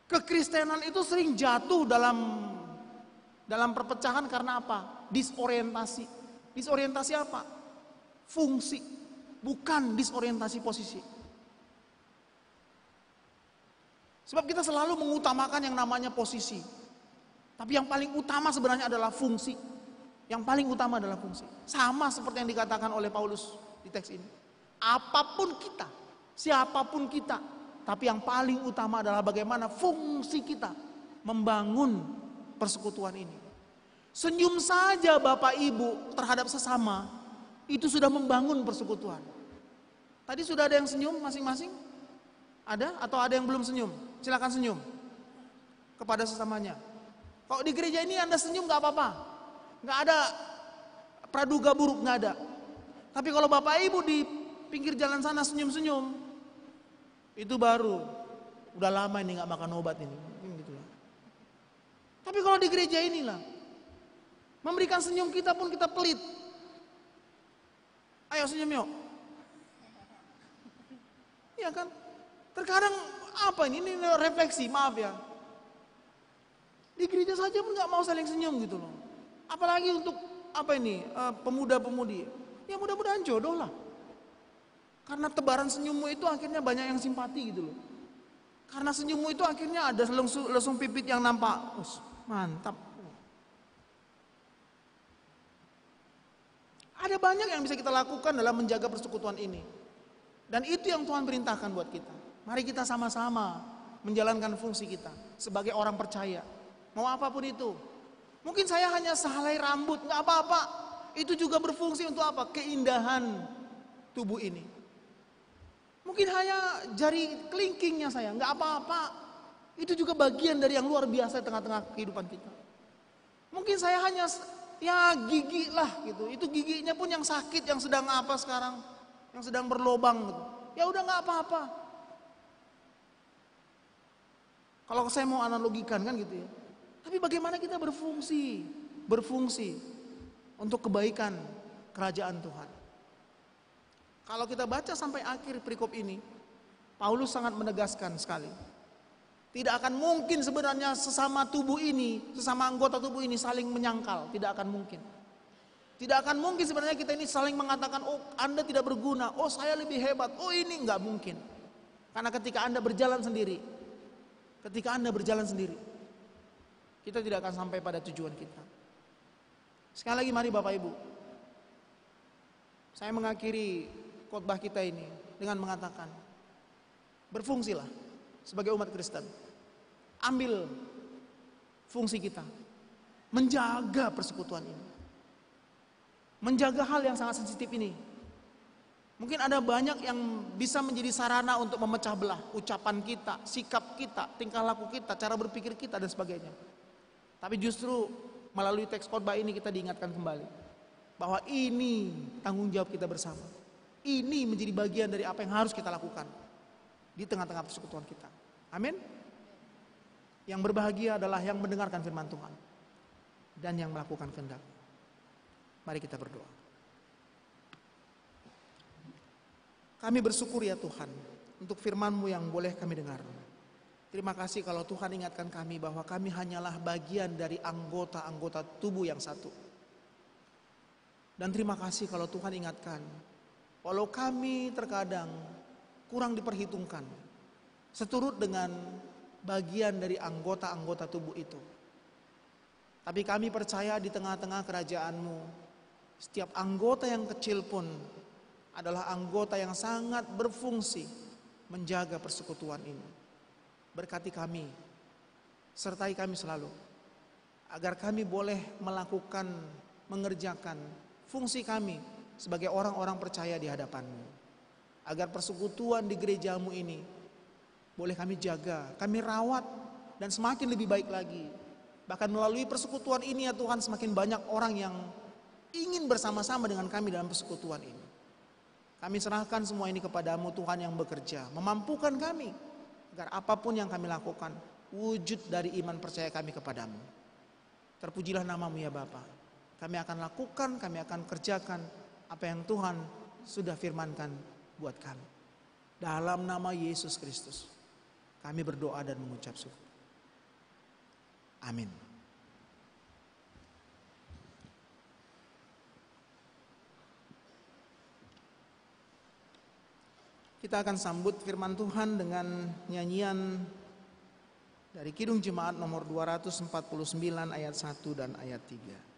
Speaker 4: Kekristenan itu sering jatuh dalam perpecahan karena apa? Disorientasi. Disorientasi apa? Fungsi. Bukan disorientasi posisi. Sebab kita selalu mengutamakan yang namanya posisi. Tapi yang paling utama sebenarnya adalah fungsi. Yang paling utama adalah fungsi. Sama seperti yang dikatakan oleh Paulus di teks ini. Apapun kita, siapapun kita, tapi yang paling utama adalah bagaimana fungsi kita membangun persekutuan ini. Senyum saja Bapak Ibu terhadap sesama, itu sudah membangun persekutuan. Tadi sudah ada yang senyum masing-masing? Ada? Atau ada yang belum senyum? Silakan senyum kepada sesamanya. Kalau di gereja ini Anda senyum gak apa-apa, gak ada praduga buruk, gak ada. Tapi kalau Bapak Ibu di pinggir jalan sana senyum-senyum, itu baru udah lama ini gak makan obat ini. Gitu lah. Tapi kalau di gereja inilah memberikan senyum kita pun kita pelit. Ayo senyum yuk. Iya kan? Terkadang apa ini refleksi, maaf ya. Di gereja saja pun gak mau saling senyum gitu loh. Apalagi untuk apa ini pemuda-pemudi. Ya mudah-mudahan jodoh lah. Karena tebaran senyummu itu akhirnya banyak yang simpati gitu loh. Karena senyummu itu akhirnya ada lesung pipit yang nampak. Mantap. Ada banyak yang bisa kita lakukan dalam menjaga persekutuan ini. Dan itu yang Tuhan perintahkan buat kita. Mari kita sama-sama menjalankan fungsi kita sebagai orang percaya. Mau apapun itu. Mungkin saya hanya sehelai rambut, nggak apa-apa. Itu juga berfungsi untuk apa? Keindahan tubuh ini. Mungkin hanya jari kelingkingnya saya, nggak apa-apa. Itu juga bagian dari yang luar biasa di tengah-tengah kehidupan kita. Mungkin saya hanya ya gigi lah gitu. Itu giginya pun yang sakit, yang sedang apa sekarang, yang sedang berlobang gitu. Ya udah nggak apa-apa. Kalau saya mau analogikan kan gitu ya. Tapi bagaimana kita berfungsi untuk kebaikan kerajaan Tuhan. Kalau kita baca sampai akhir perikop ini, Paulus sangat menegaskan sekali. Tidak akan mungkin sebenarnya sesama tubuh ini, sesama anggota tubuh ini saling menyangkal. Tidak akan mungkin. Tidak akan mungkin sebenarnya kita ini saling mengatakan, oh Anda tidak berguna, oh saya lebih hebat, oh ini nggak mungkin. Karena ketika Anda berjalan sendiri, kita tidak akan sampai pada tujuan kita. Sekali lagi mari Bapak Ibu, saya mengakhiri khotbah kita ini dengan mengatakan, berfungsilah sebagai umat Kristen. Ambil fungsi kita, menjaga persekutuan ini. Menjaga hal yang sangat sensitif ini. Mungkin ada banyak yang bisa menjadi sarana untuk memecah belah ucapan kita, sikap kita, tingkah laku kita, cara berpikir kita dan sebagainya. Tapi justru melalui teks khotbah ini kita diingatkan kembali bahwa ini tanggung jawab kita bersama. Ini menjadi bagian dari apa yang harus kita lakukan di tengah-tengah persekutuan kita. Amin. Yang berbahagia adalah yang mendengarkan firman Tuhan dan yang melakukan kehendak. Mari kita berdoa. Kami bersyukur ya Tuhan untuk firman-Mu yang boleh kami dengar. Terima kasih kalau Tuhan ingatkan kami bahwa kami hanyalah bagian dari anggota-anggota tubuh yang satu. Dan terima kasih kalau Tuhan ingatkan, walau kami terkadang kurang diperhitungkan, seturut dengan bagian dari anggota-anggota tubuh itu. Tapi kami percaya di tengah-tengah kerajaan-Mu, setiap anggota yang kecil pun adalah anggota yang sangat berfungsi menjaga persekutuan ini. Berkati kami, sertai kami selalu, agar kami boleh melakukan, mengerjakan fungsi kami sebagai orang-orang percaya di hadapan-Mu. Agar persekutuan di gereja-Mu ini boleh kami jaga, kami rawat, dan semakin lebih baik lagi. Bahkan melalui persekutuan ini ya Tuhan, semakin banyak orang yang ingin bersama-sama dengan kami dalam persekutuan ini. Kami serahkan semua ini kepadamu Tuhan yang bekerja, memampukan kami agar apapun yang kami lakukan wujud dari iman percaya kami kepadamu. Terpujilah namamu ya Bapa. Kami akan lakukan, kami akan kerjakan apa yang Tuhan sudah firmankan buat kami. Dalam nama Yesus Kristus kami berdoa dan mengucap syukur. Amin. Kita akan sambut firman Tuhan dengan nyanyian dari Kidung Jemaat nomor 249 ayat 1 dan ayat 3.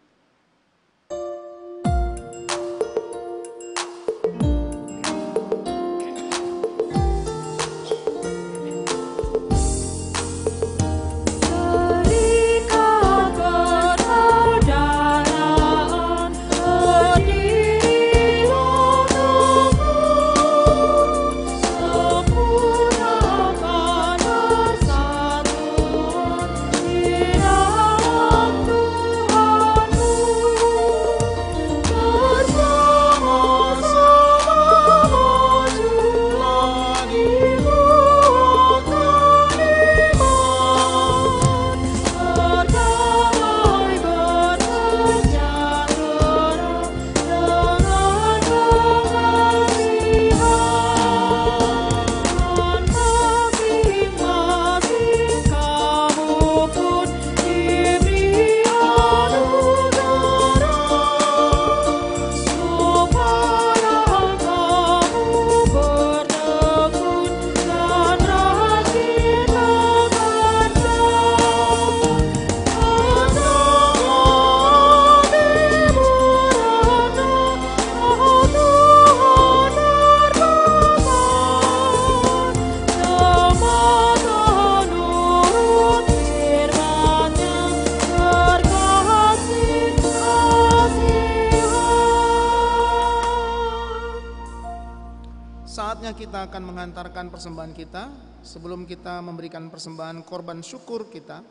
Speaker 4: Saatnya kita akan menghantarkan persembahan kita. Sebelum kita memberikan persembahan korban syukur kita,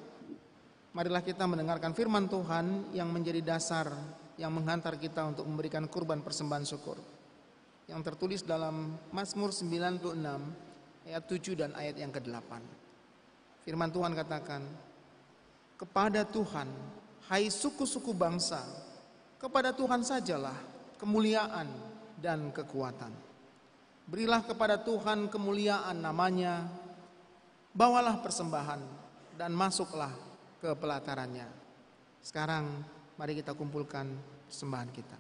Speaker 4: marilah kita mendengarkan firman Tuhan yang menjadi dasar yang menghantar kita untuk memberikan kurban persembahan syukur, yang tertulis dalam Mazmur 96 ayat 7 dan ayat yang ke-8. Firman Tuhan katakan, "Kepada Tuhan, hai suku-suku bangsa, kepada Tuhan sajalah kemuliaan dan kekuatan. Berilah kepada Tuhan kemuliaan namanya, bawalah persembahan dan masuklah ke pelatarannya." Sekarang mari kita kumpulkan persembahan kita.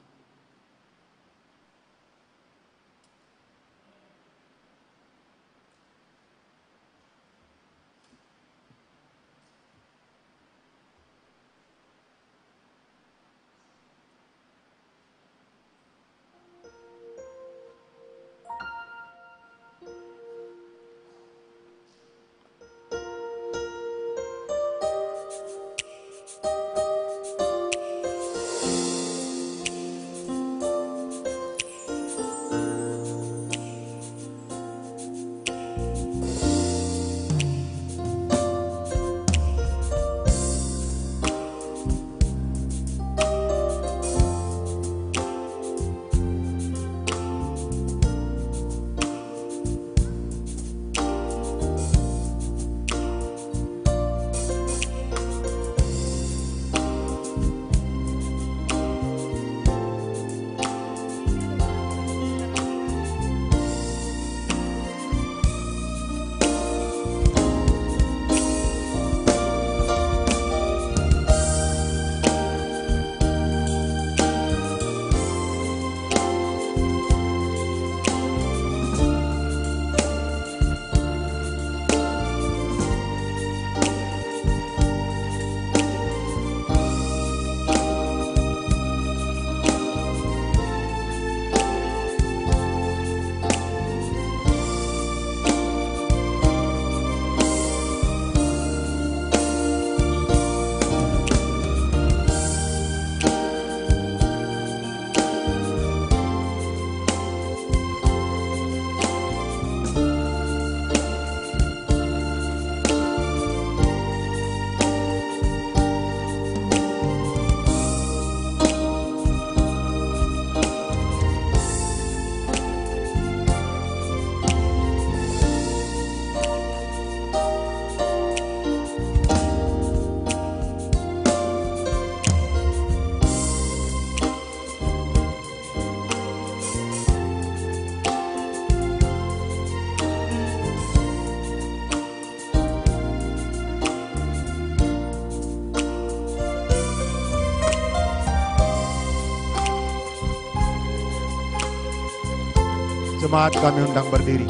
Speaker 1: Jemaat kami undang berdiri.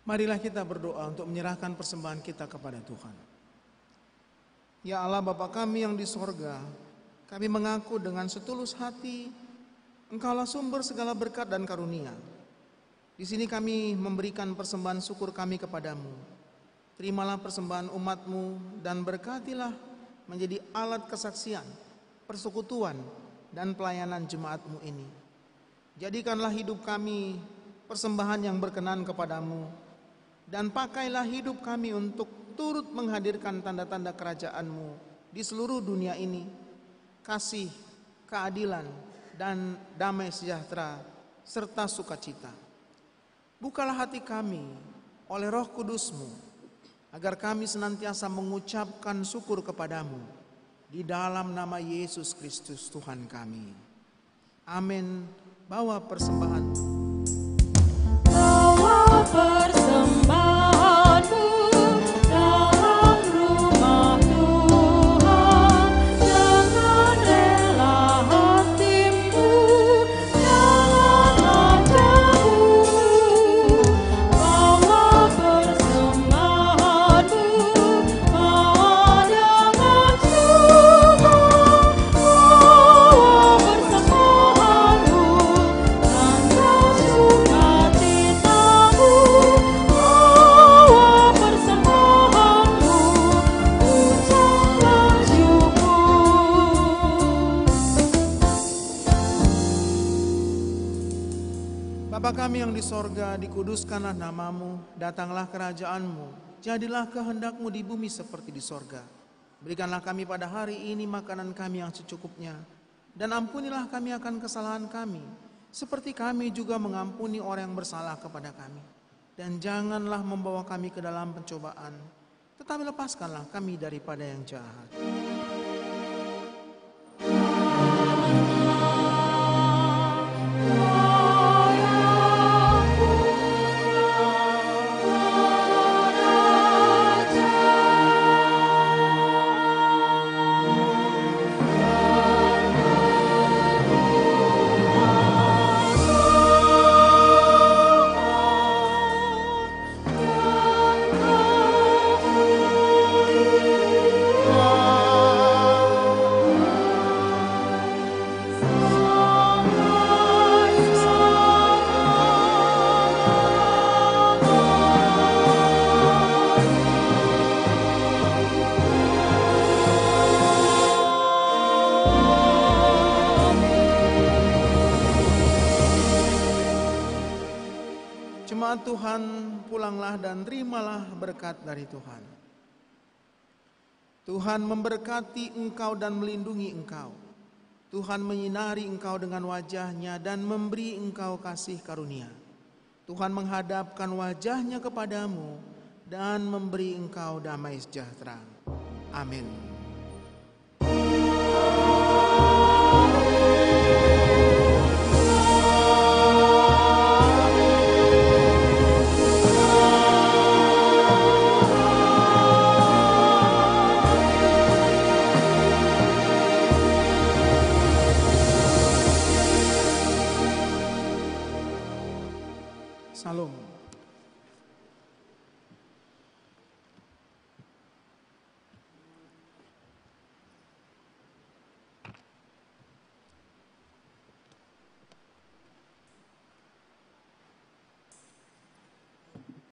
Speaker 4: Marilah kita berdoa untuk menyerahkan persembahan kita kepada Tuhan. Ya Allah Bapa kami yang di sorga, kami mengaku dengan setulus hati, Engkaulah sumber segala berkat dan karunia. Di sini kami memberikan persembahan syukur kami kepadamu. Terimalah persembahan umat-Mu dan berkatilah menjadi alat kesaksian, persekutuan, dan pelayanan jemaat-Mu ini. Jadikanlah hidup kami persembahan yang berkenan kepadamu, dan pakailah hidup kami untuk turut menghadirkan tanda-tanda kerajaan-Mu di seluruh dunia ini. Kasih, keadilan, dan damai sejahtera, serta sukacita. Bukalah hati kami oleh Roh Kudus-Mu, agar kami senantiasa mengucapkan syukur kepadamu. Di dalam nama Yesus Kristus Tuhan kami. Amin. Bawa persembahan.
Speaker 3: Bawa persembahanmu dalam rumah Tuhan dengan rela hatimu, jangan jauh. Bawa persembahanmu, bawa dengan suka. Bawa persembahanmu, tanda sukacitamu. Bawa persembahanmu, ucaplah syukur.
Speaker 4: Bapa kami yang di sorga, dikuduskanlah namamu, datanglah kerajaanmu, jadilah kehendak-Mu di bumi seperti di sorga. Berikanlah kami pada hari ini makanan kami yang secukupnya, dan ampunilah kami akan kesalahan kami, seperti kami juga mengampuni orang yang bersalah kepada kami. Dan janganlah membawa kami ke dalam pencobaan, tetapi lepaskanlah kami daripada yang jahat. Jemaat Tuhan, pulanglah dan terimalah berkat dari Tuhan. Tuhan memberkati engkau dan melindungi engkau. Tuhan menyinari engkau dengan wajah-Nya dan memberi engkau kasih karunia. Tuhan menghadapkan wajah-Nya kepadamu dan memberi engkau damai sejahtera. Amin.